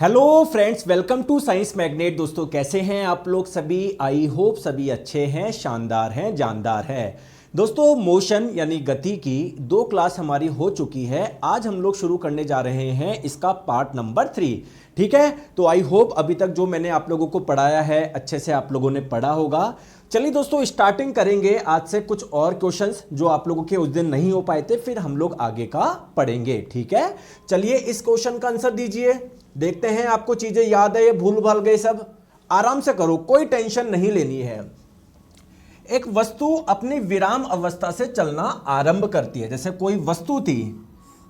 Hello friends, welcome to science magnet. दोस्तों कैसे हैं आप लोग सभी? आई होप सभी अच्छे हैं, शानदार हैं, जानदार हैं। दोस्तों मोशन यानी गति की 2 क्लास हमारी हो चुकी है। आज हम लोग शुरू करने जा रहे हैं इसका पार्ट नंबर 3। ठीक है, तो आई होप अभी तक जो मैंने आप लोगों को पढ़ाया है अच्छे से आप लोगों ने पढ़ा होगा। चलिए दोस्तों स्टार्टिंग करेंगे आज से कुछ और क्वेश्चंस जो आप लोगों के उस दिन नहीं हो पाए थे, फिर हम लोग आगे का पढ़ेंगे। ठीक है, चलिए इस क्वेश्चन का आंसर दीजिए। देखते हैं आपको चीजें याद है या भूल भाल गए सब। आराम से करो, कोई टेंशन नहीं लेनी है। एक वस्तु अपनी विराम अवस्था से चलना आरंभ करती है। जैसे कोई वस्तु थी,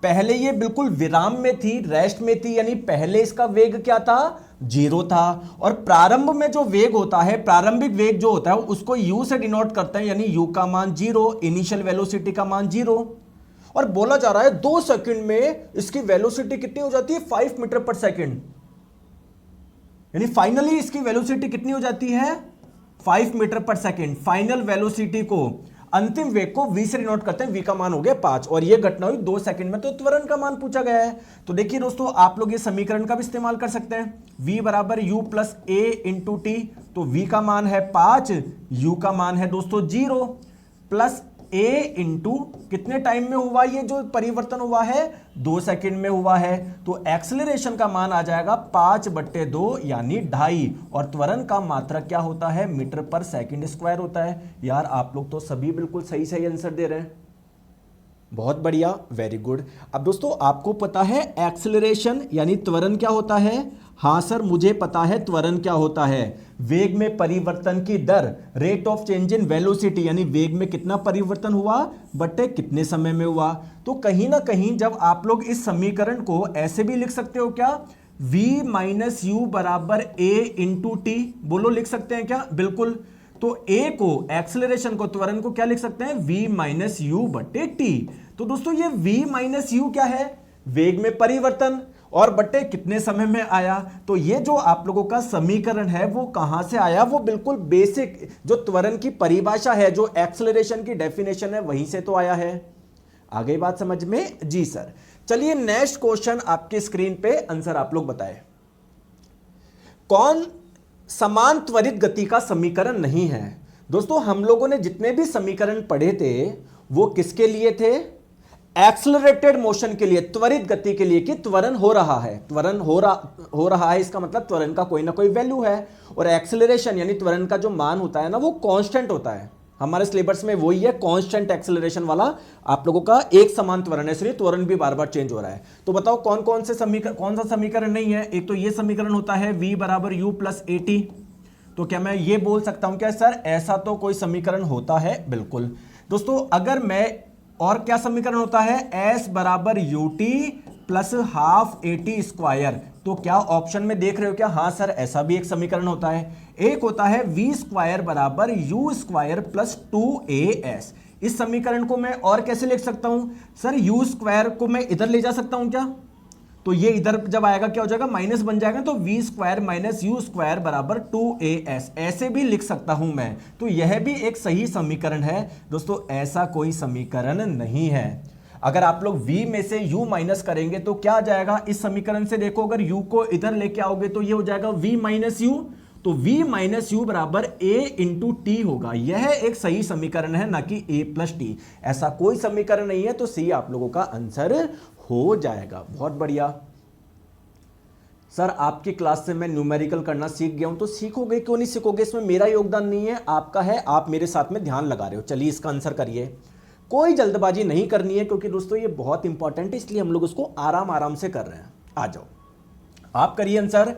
पहले ये बिल्कुल विराम में थी, रेस्ट में थी, यानी पहले इसका वेग क्या था? 0 था। और प्रारंभ में जो वेग होता है, प्रारंभिक वेग जो होता है उसको u से डिनोट करते हैं, यानी u का मान 0, इनिशियल वेलोसिटी का मान 0। और बोला जा रहा है 2 सेकंड में इसकी वेलोसिटी कितनी हो जाती है? 5 मीटर पर सेकंड। यानी फाइनली इसकी वेलोसिटी कितनी हो जाती है? 5 मीटर पर सेकंड। फाइनल वेलोसिटी को, अंतिम वेग को v से डिनोट करते हैं, v का मान हो गया 5, और ये घटना हुई 2 सेकंड में। तो त्वरण का मान पूछा गया है। तो देखिए दोस्तों, आप लोग ये समीकरण का भी इस्तेमाल कर सकते हैं। v बराबर u plus a into T. तो v का मान है 5, u का मान है दोस्तों 0, प्लस a इंटू कितने टाइम में हुआ ये जो परिवर्तन हुआ है? 2 सेकंड में हुआ है। तो एक्सेलरेशन का मान आ जाएगा 5/2 यानी 2.5। और त्वरण का मात्रक क्या होता है? मीटर पर सेकंड स्क्वायर होता है। यार आप लोग तो सभी बिल्कुल सही सही आंसर दे रहे हैं, बहुत बढ़िया, वेरी गुड। अब दोस्तों आपको पता है एक्सेलरेशन यानी त्वरण क्या होता है? हाँ सर मुझे पता है त्वरण क्या होता है। वेग में परिवर्तन की दर, rate of change in velocity, यानी वेग में कितना परिवर्तन हुआ बटे कितने समय में हुआ। तो कहीं ना कहीं जब आप लोग इस समीकरण को ऐसे भी लिख सकते हो क्या? v माइनस यू बराबर a इंटू टी। बोलो लिख सकते हैं क्या? बिल्कुल। तो a को, एक्सेलरेशन को, त्वरण को क्या लिख सकते हैं? v माइनस यू बटे टी। तो दोस्तों ये v माइनस यू क्या है? वेग में परिवर्तन, और बटे कितने समय में आया। तो ये जो आप लोगों का समीकरण है वो कहां से आया? वो बिल्कुल बेसिक जो त्वरण की परिभाषा है, जो एक्सेलरेशन की डेफिनेशन है, वहीं से तो आया है। आ गई बात समझ में? जी सर। चलिए नेक्स्ट क्वेश्चन आपके स्क्रीन पे, आंसर आप लोग बताएं। कौन समान त्वरित गति का समीकरण नहीं है? दोस्तों हम लोगों ने जितने भी समीकरण पढ़े थे वो किसके लिए थे? एक्सेलरेटेड मोशन के लिए, त्वरित गति के लिए, कि त्वरण हो रहा है। त्वरण हो रहा है, इसका मतलब त्वरण का कोई ना कोई वैल्यू है। और एक्सेलरेशन यानी त्वरण का जो मान होता है ना, वो कांस्टेंट होता है। हमारे सिलेबस में वही है, कांस्टेंट एक्सेलरेशन वाला। आप लोगों का एक समान त्वरण है, इसलिए त्वरण भी बार बार चेंज हो रहा है। तो बताओ कौन सा समीकरण नहीं है? एक तो ये समीकरण होता है v बराबर u प्लस ए टी। तो क्या मैं ये बोल सकता हूं क्या सर ऐसा तो कोई समीकरण होता है? बिल्कुल। दोस्तों अगर मैं, और क्या समीकरण होता है? s बराबर U T plus half A T square. तो क्या ऑप्शन में देख रहे हो क्या? हाँ सर ऐसा भी एक समीकरण होता है। एक होता है v स्क्वायर बराबर यू स्क्वायर प्लस 2as। इस समीकरण को मैं और कैसे लिख सकता हूं? सर u स्क्वायर को मैं इधर ले जा सकता हूं क्या? तो ये इधर जब आएगा क्या हो जाएगा? माइनस बन जाएगा। तो v square minus you square बराबर 2as, ऐसे भी लिख सकता हूं मैं। तो यह भी एक सही समीकरण है। दोस्तों ऐसा कोई समीकरण नहीं है। अगर आप लोग v में से u माइनस करेंगे तो क्या आ जाएगा इस समीकरण से? देखो अगर u को इधर लेके आओगे तो ये हो जाएगा v माइनस यू। तो v माइनस यू बराबर a इंटू टी होगा। यह एक सही समीकरण है, ना कि a प्लस टी। ऐसा कोई समीकरण नहीं है। तो सी आप लोगों का आंसर हो जाएगा। बहुत बढ़िया सर, आपकी क्लास से मैं न्यूमेरिकल करना सीख गया हूं। तो सीखोगे क्यों नहीं सीखोगे? इसमें मेरा योगदान नहीं है, आपका है। आप मेरे साथ में ध्यान लगा रहे हो। चलिए इसका आंसर करिए। कोई जल्दबाजी नहीं करनी है, क्योंकि दोस्तों ये बहुत इंपॉर्टेंट है, इसलिए हम लोग उसको आराम आराम से कर रहे हैं। आ जाओ, आप करिए आंसर।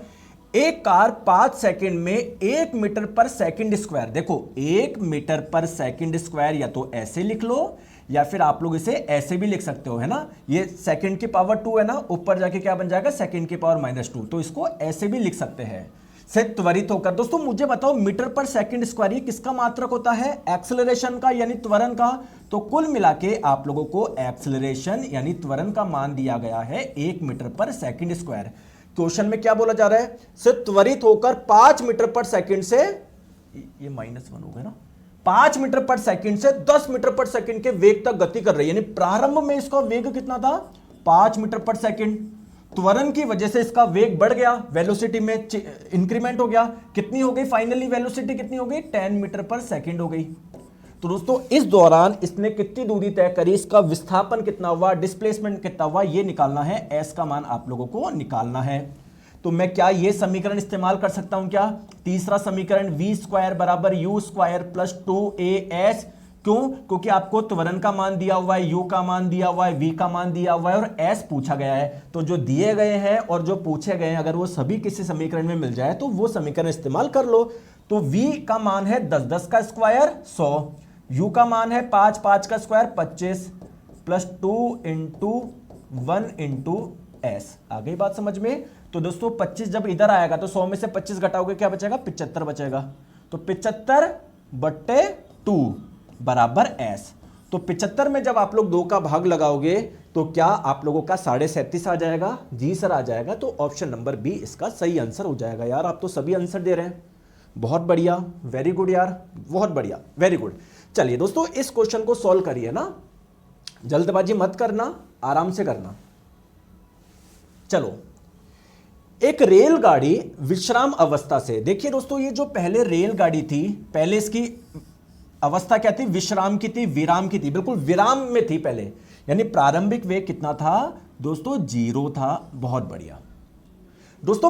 एक कार 5 सेकंड में 1 मीटर पर सेकंड स्क्वायर, देखो 1 मीटर पर सेकंड स्क्वायर या तो ऐसे लिख लो, या फिर आप लोग इसे ऐसे भी लिख सकते हो, है ना। ये सेकंड की पावर 2 है ना, ऊपर जाके क्या बन जाएगा? सेकंड की पावर -2। तो इसको ऐसे भी लिख सकते हैं, से त्वरित होकर। दोस्तों मुझे बताओ मीटर पर सेकंड स्क्वायर ये किसका मात्रक होता है? एक्सेलरेशन का, यानी त्वरण का। तो कुल मिला के आप लोगों को एक्सेलरेशन यानी त्वरण का मान दिया गया है 1 मीटर पर सेकंड स्क्वायर। क्वेश्चन में क्या बोला जा रहा है? से त्वरित होकर 5 मीटर पर सेकंड से, ये -1 हो गया ना, 5 मीटर पर सेकंड से 10 मीटर पर सेकंड के वेग तक गति कर रही है। यानी प्रारंभ में इसका वेग कितना था? 5 मीटर पर सेकंड। त्वरण की वजह से इसका वेग बढ़ गया, वेलोसिटी में इंक्रीमेंट हो गया। कितनी हो गई फाइनली वेलोसिटी, कितनी हो गई 10 मीटर पर सेकंड हो गई। तो दोस्तों इस दौरान इसने कितनी दूरी तय करी, इसका विस्थापन कितना हुआ, डिस्प्लेसमेंट कितना हुआ, ये निकालना है। एस का मान आप लोगों को निकालना है। तो मैं क्या ये समीकरण इस्तेमाल कर सकता हूं क्या, तीसरा समीकरण v स्क्वायर बराबर यू स्क्वायर प्लस 2as। क्यों, क्योंकि आपको त्वरण का मान दिया हुआ है, u का मान दिया हुआ है, v का मान दिया हुआ है और s पूछा गया है। तो जो दिए गए हैं और जो पूछे गए हैं अगर वो सभी किसी समीकरण में मिल जाए तो वो समीकरण इस्तेमाल कर लो। तो v का मान है 10, 10 का स्क्वायर 100, u का मान है 5, 5 का square 25 plus 2 into 1 into S. आ गई बात समझ में। तो दोस्तों 25 जब इधर आएगा तो 100 में से 25 घटाओगे क्या बचेगा, 75 बचेगा। तो 75/2 बराबर एस। तो 75 में जब आप लोग 2 का भाग लगाओगे तो क्या आप लोगों का 37.5 आ जाएगा, जी सर आ जाएगा। तो ऑप्शन नंबर बी इसका सही आंसर हो जाएगा। यार आप तो सभी आंसर दे रहे हैं, बहुत बढ़िया, वेरी गुड यार, बहुत बढ़िया, वेरी गुड। चलिए दोस्तों इस क्वेश्चन को सॉल्व करिए ना, जल्दबाजी मत करना, आराम से करना। चलो, एक रेलगाड़ी विश्राम अवस्था से, देखिए दोस्तों ये जो पहले रेलगाड़ी थी पहले इसकी अवस्था क्या थी, विश्राम की थी, विराम की थी, बिल्कुल विराम में थी पहले। यानी प्रारंभिक वेग कितना था दोस्तों, 0 था। बहुत बढ़िया दोस्तों,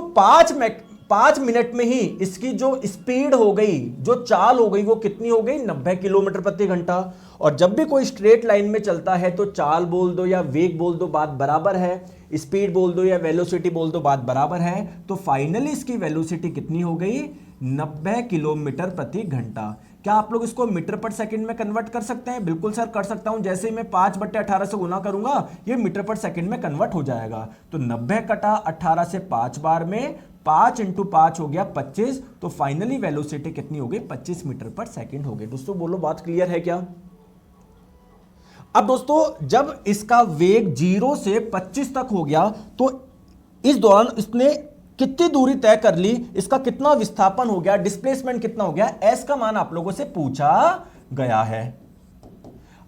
5 मिनट में ही इसकी जो स्पीड हो गई, जो चाल हो गई वो कितनी हो गई, 90 किलोमीटर प्रति घंटा। और जब भी कोई स्ट्रेट लाइन में चलता है तो चाल बोल दो या वेग बोल दो, बात बराबर है। स्पीड बोल दो या वेलोसिटी बोल दो, बात बराबर है। तो फाइनली इसकी वेलोसिटी कितनी हो गई, 90 किलोमीटर प्रति घंटा। क्या आप लोग इसको मीटर पर सेकंड में कन्वर्ट कर सकते हैं, बिल्कुल सर कर सकता हूं। जैसे ही मैं 5/18 से गुना करूंगा ये मीटर पर सेकंड में कन्वर्ट हो जाएगा। तो 90 कटा 18 से 5 बार में 5 इंटू 5 हो गया 25। तो फाइनली वेलोसिटी कितनी हो गई, 25 मीटर पर सेकंड हो गई। दोस्तों बोलो बात क्लियर है क्या। अब दोस्तों जब इसका वेग 0 से 25 तक हो गया तो इस दौरान इसने कितनी दूरी तय कर ली, इसका कितना विस्थापन हो गया, डिस्प्लेसमेंट कितना हो गया, एस का मान आप लोगों से पूछा गया है।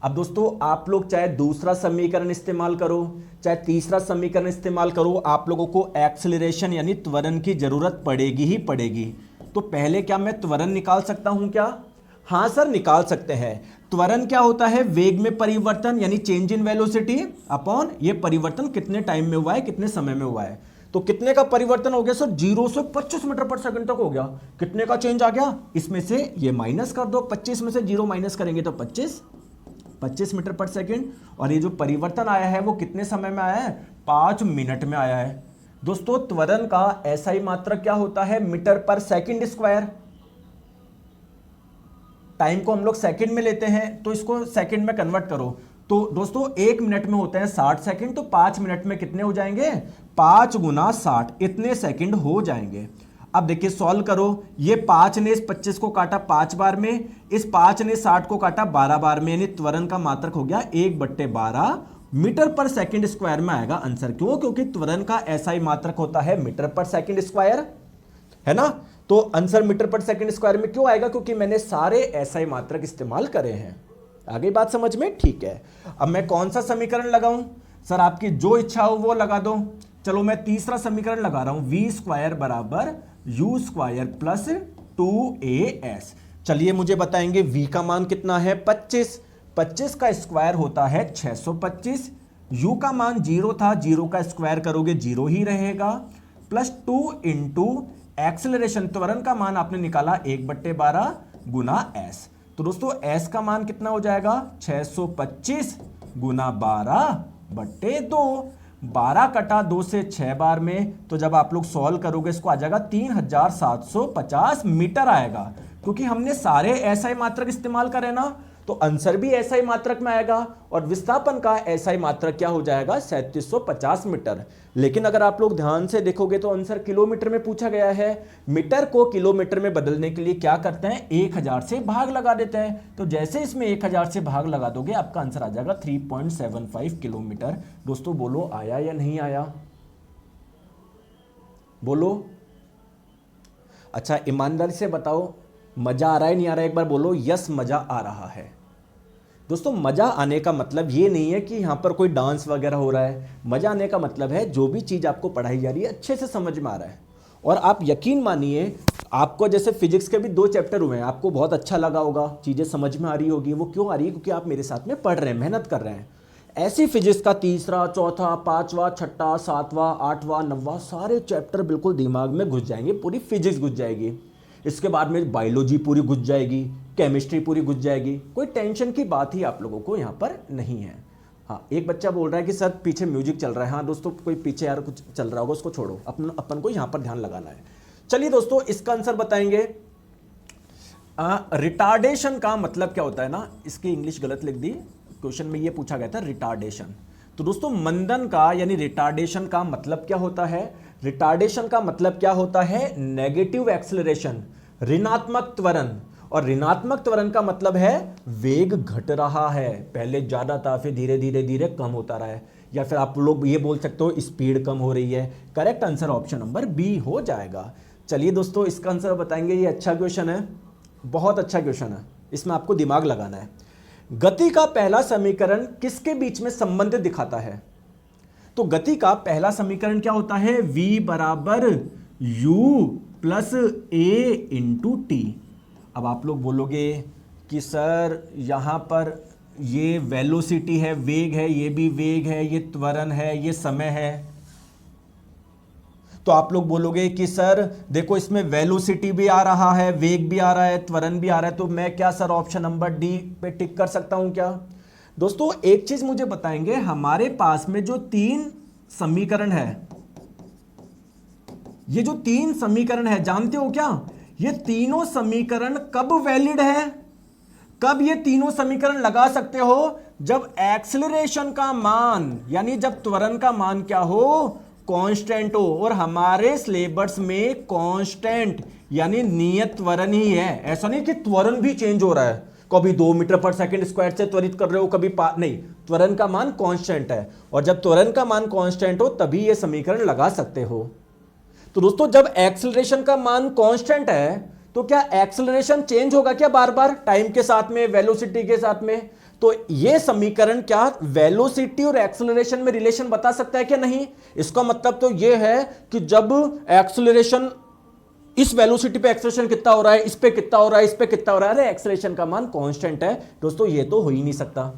अब दोस्तों आप लोग चाहे दूसरा समीकरण इस्तेमाल करो चाहे तीसरा समीकरण इस्तेमाल करो, आप लोगों को एक्सेलरेशन यानी त्वरण की जरूरत पड़ेगी ही पड़ेगी। तो पहले क्या मैं त्वरण निकाल सकता हूं क्या, हां सर निकाल सकते हैं। त्वरण क्या होता है, वेग में परिवर्तन यानी चेंज इन वेलोसिटी अपॉन ये परिवर्तन कितने टाइम में हुआ है, कितने समय में हुआ है। तो कितने का परिवर्तन हो गया सर, 0 से 25 मीटर पर सेकंड तक हो गया। कितने का चेंज आ गया, इसमें से ये माइनस कर दो, 25 में से 0 माइनस करेंगे तो 25 मीटर पर सेकंड। और ये जो परिवर्तन आया है वो कितने समय में आया है, 5 मिनट में आया है। दोस्तों त्वरण का एसआई मात्रक क्या होता है, मीटर पर सेकंड स्क्वायर। टाइम को हम लोग सेकंड में लेते हैं तो इसको सेकंड में कन्वर्ट करो। तो दोस्तों 1 मिनट में होते हैं 60 सेकंड, तो 5 मिनट में कितने हो जाएंगे, 5 गुना 60, इतने सेकंड हो जाएंगे। अब देखिए सॉल्व करो, ये 5 ने इस 25 को काटा 5 बार में, इस 5 ने 60 को काटा 12 बार में, यानी त्वरण का मात्रक हो गया 1/12 मीटर पर सेकंड स्क्वायर में आएगा आंसर। क्यों, क्योंकि त्वरण का एसआई मात्रक होता है मीटर पर सेकंड स्क्वायर, है ना। तो आंसर मीटर पर सेकंड स्क्वायर में क्यों आएगा, क्योंकि मैंने सारे एसआई मात्रक इस्तेमाल करे हैं। आगे बात समझ में, ठीक है। अब मैं कौन सा समीकरण लगाऊं, सर आपकी जो इच्छा हो वो लगा दो। चलो मैं तीसरा समीकरण लगा रहा हूं, v स्क्वायर बराबर यू स्क्वायर प्लस 2as। चलिए मुझे बताएंगे v का मान कितना है, 25, 25 का स्क्वायर होता है 625, u का मान 0 था, 0 का स्क्वायर करोगे 0 ही रहेगा, प्लस 2 इंटू एक्सेलरेशन त्वरण का मान आपने निकाला 1/12 गुना s। तो दोस्तों s का मान कितना हो जाएगा, 625 गुना 12/2। 12 कटा 2 से 6 बार में, तो जब आप लोग सॉल्व करोगे इसको आ जाएगा 3750 मीटर आएगा। क्योंकि हमने सारे एसआई मात्रक इस्तेमाल करे ना, तो आंसर भी एसआई मात्रक में आएगा और विस्थापन का एसआई मात्रक क्या हो जाएगा, 3750 मीटर। लेकिन अगर आप लोग ध्यान से देखोगे तो आंसर किलोमीटर में पूछा गया है। मीटर को किलोमीटर में बदलने के लिए क्या करते हैं, 1000 से भाग लगा देते हैं। तो जैसे इसमें 1000 से भाग लगा दोगे आपका आंसर आ जाएगा 3.75 किलोमीटर। दोस्तों बोलो आया या नहीं आया, बोलो। अच्छा ईमानदारी से बताओ, मजा आ रहा है नहीं आ रहा है, एक बार बोलो यस मजा आ रहा है। दोस्तों मज़ा आने का मतलब ये नहीं है कि यहाँ पर कोई डांस वगैरह हो रहा है। मज़ा आने का मतलब है जो भी चीज़ आपको पढ़ाई जा रही है अच्छे से समझ में आ रहा है। और आप यकीन मानिए, आपको जैसे फिजिक्स के भी 2 चैप्टर हुए हैं, आपको बहुत अच्छा लगा होगा, चीज़ें समझ में आ रही होगी। वो क्यों आ रही है? क्योंकि आप मेरे साथ में पढ़ रहे हैं, मेहनत कर रहे हैं। ऐसी फिजिक्स का तीसरा, चौथा, पाँचवा, छठा, सातवां, आठवां, नौवां सारे चैप्टर बिल्कुल दिमाग में घुस जाएंगे, पूरी फिजिक्स घुस जाएगी। इसके बाद में बायोलॉजी पूरी घुस जाएगी, केमिस्ट्री पूरी घुस जाएगी। कोई टेंशन की बात ही आप लोगों को यहाँ पर नहीं है। हाँ, एक बच्चा बोल रहा है कि सर पीछे म्यूजिक चल रहा है। हाँ दोस्तों, कोई पीछे यार कुछ चल रहा होगा, उसको छोड़ो, अपन को यहाँ पर ध्यान लगाना है। चलिए दोस्तों, इसका आंसर बताएंगे। रिटार्डेशन का मतलब क्या होता है ना, इसकी इंग्लिश गलत लिख दी, क्वेश्चन में ये पूछा गया था रिटार्डेशन। तो दोस्तों मंदन का यानी रिटार्डेशन का मतलब क्या होता है? रिटार्डेशन का मतलब क्या होता है? नेगेटिव एक्सेलरेशन, ऋणात्मक त्वरण। और ऋणात्मक त्वरण का मतलब है वेग घट रहा है, पहले ज्यादा था फिर धीरे धीरे धीरे कम होता रहा है। या फिर आप लोग ये बोल सकते हो स्पीड कम हो रही है। Correct answer option number B हो जाएगा। चलिए दोस्तों, इसका आंसर बताएंगे। ये अच्छा क्वेश्चन है, बहुत अच्छा क्वेश्चन है, इसमें आपको दिमाग लगाना है। गति का पहला समीकरण किसके बीच में संबंध दिखाता है? तो गति का पहला समीकरण क्या होता है? v बराबर u प्लस ए इंटू टी। अब आप लोग बोलोगे कि सर यहां पर ये वेलोसिटी है, वेग है, ये भी वेग है, ये त्वरण है, ये समय है। तो आप लोग बोलोगे कि सर देखो इसमें वेलोसिटी भी आ रहा है, वेग भी आ रहा है, त्वरण भी आ रहा है, तो मैं क्या सर ऑप्शन नंबर डी पे टिक कर सकता हूं क्या? दोस्तों एक चीज मुझे बताएंगे, हमारे पास में जो 3 समीकरण है, ये जो 3 समीकरण है, जानते हो क्या ये तीनों समीकरण कब वैलिड है? कब ये तीनों समीकरण लगा सकते हो? जब एक्सेलरेशन का मान यानी जब त्वरण का मान क्या हो? कांस्टेंट हो। और हमारे सिलेबस में कांस्टेंट यानी नियत त्वरण ही है। ऐसा नहीं कि त्वरण भी चेंज हो रहा है, कभी 2 मीटर पर सेकंड स्क्वायर से त्वरित कर रहे हो, कभी नहीं, त्वरण का मान कांस्टेंट है। और जब त्वरण का मान कांस्टेंट हो तभी ये समीकरण लगा सकते हो। तो दोस्तों जब एक्सेलरेशन का मान कांस्टेंट है तो क्या एक्सेलरेशन चेंज होगा क्या बार बार टाइम के साथ में, वेलोसिटी के साथ में? तो ये समीकरण क्या वेलोसिटी और एक्सेलरेशन में रिलेशन बता सकता है क्या? नहीं। इसका मतलब तो ये है कि जब एक्सेलरेशन, इस वेलोसिटी पे एक्सेलरेशन कितना हो रहा है, इस पे कितना हो रहा है, इस पे कितना हो रहा है, अरे एक्सेलरेशन का मान कांस्टेंट है। दोस्तों ये तो हो ही नहीं सकता।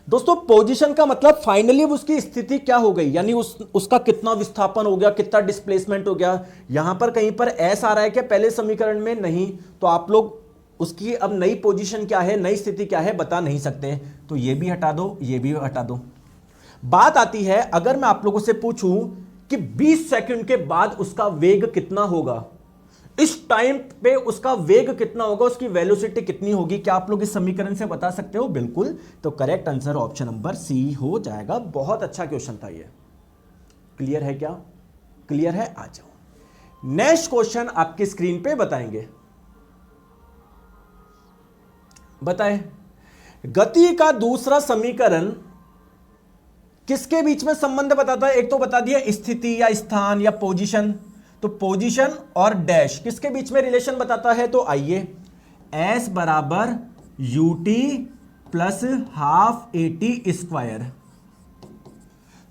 दोस्तों पोजीशन का मतलब फाइनली उसकी स्थिति क्या हो गई, यानी उसका कितना विस्थापन हो गया, कितना डिस्प्लेसमेंट हो गया। यहां पर कहीं पर एस आ रहा है क्या पहले समीकरण में? नहीं। तो आप लोग उसकी अब नई पोजीशन क्या है, नई स्थिति क्या है बता नहीं सकते। तो ये भी हटा दो, ये भी हटा दो। बात आती है, अगर मैं आप लोगों से पूछूं कि 20 सेकंड के बाद उसका वेग कितना होगा, इस टाइम पे उसका वेग कितना होगा, उसकी वेलोसिटी कितनी होगी, क्या आप लोग इस समीकरण से बता सकते हो? बिल्कुल। तो correct answer option number C हो जाएगा। बहुत अच्छा क्वेश्चन था ये। क्लियर है क्या? क्लियर है? आ जाओ, नेक्स्ट क्वेश्चन आपकी स्क्रीन पे बताएंगे। बताएं, गति का दूसरा समीकरण किसके बीच में संबंध बताता है? एक तो बता दिया स्थिति या स्थान या पोजीशन, तो पोजीशन और डैश किसके बीच में रिलेशन बताता है? तो आइए, S बराबर ut plus half AT square.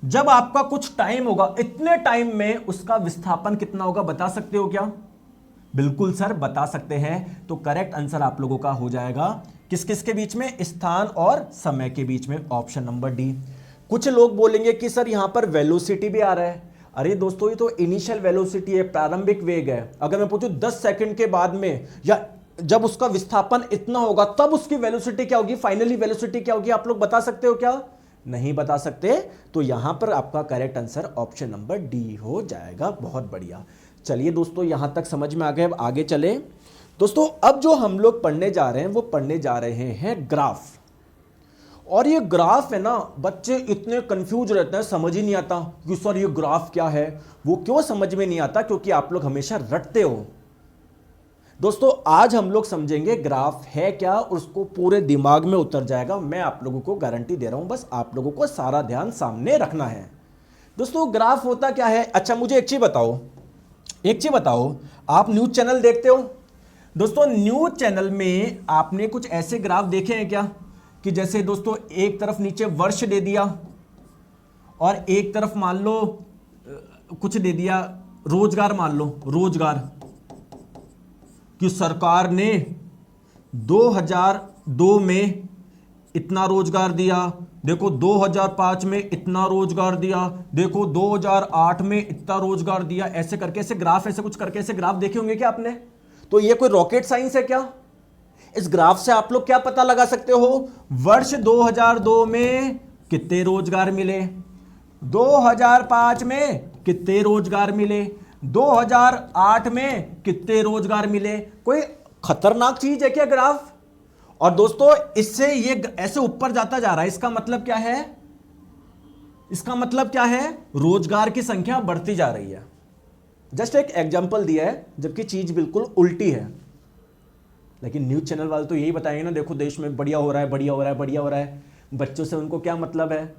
जब आपका कुछ टाइम होगा, इतने टाइम में उसका विस्थापन कितना होगा बता सकते हो क्या? बिल्कुल सर बता सकते हैं। तो करेक्ट आंसर आप लोगों का हो जाएगा किस किस के बीच में? स्थान और समय के बीच में, ऑप्शन नंबर डी। कुछ लोग बोलेंगे कि सर यहां पर वेलोसिटी भी आ रहा है। अरे दोस्तों ये तो इनिशियल वेलोसिटी है, प्रारंभिक वेग है। अगर मैं पूछूं 10 सेकंड के बाद में या जब उसका विस्थापन इतना होगा तब उसकी वेलोसिटी क्या होगी, फाइनली वेलोसिटी क्या होगी, आप लोग बता सकते हो क्या? नहीं बता सकते। तो यहां पर आपका correct answer option number D हो जाएगा। बहुत बढ़िया। चलिए दोस्तों यहां तक समझ में आ गए। अब आगे चले दोस्तों। अब जो हम लोग पढ़ने जा रहे हैं वो पढ़ने जा रहे हैं ग्राफ। और ये ग्राफ है ना, बच्चे इतने कंफ्यूज रहते हैं, समझ ही नहीं आता कि सर ये ग्राफ क्या है। वो क्यों समझ में नहीं आता? क्योंकि आप लोग हमेशा रटते हो। दोस्तों आज हम लोग समझेंगे ग्राफ है क्या, उसको पूरे दिमाग में उतर जाएगा। मैं आप लोगों को गारंटी दे रहा हूं, बस आप लोगों को सारा ध्यान सामने रखना है। दोस्तों ग्राफ होता क्या है? अच्छा मुझे एक चीज बताओ, आप न्यूज चैनल देखते हो? दोस्तों न्यूज चैनल में आपने कुछ ऐसे ग्राफ देखे हैं क्या कि जैसे दोस्तों एक तरफ नीचे वर्ष दे दिया और एक तरफ मान लो कुछ दे दिया, रोजगार मान लो, रोजगार कि सरकार ने 2002 में इतना रोजगार दिया, देखो 2005 में इतना रोजगार दिया, देखो 2008 में इतना रोजगार दिया, ऐसे करके ऐसे ग्राफ, ऐसे कुछ करके ऐसे ग्राफ देखे होंगे क्या आपने? तो ये कोई रॉकेट साइंस है क्या? इस ग्राफ से आप लोग क्या पता लगा सकते हो? वर्ष 2002 में कितने रोजगार मिले, 2005 में कितने रोजगार मिले, 2008 में कितने रोजगार मिले। कोई खतरनाक चीज है क्या ग्राफ? और दोस्तों इससे ये ऐसे ऊपर जाता जा रहा है, इसका मतलब क्या है? इसका मतलब क्या है? रोजगार की संख्या बढ़ती जा रही है। जस्ट एक एग्जांपल दिया है, जबकि चीज बिल्कुल उल्टी है, लेकिन न्यूज चैनल वाले तो यही बताएंगे ना, देखो देश में बढ़िया हो रहा है, बढ़िया हो रहा है, बढ़िया हो रहा है। बच्चों से उनको क्या मतलब है?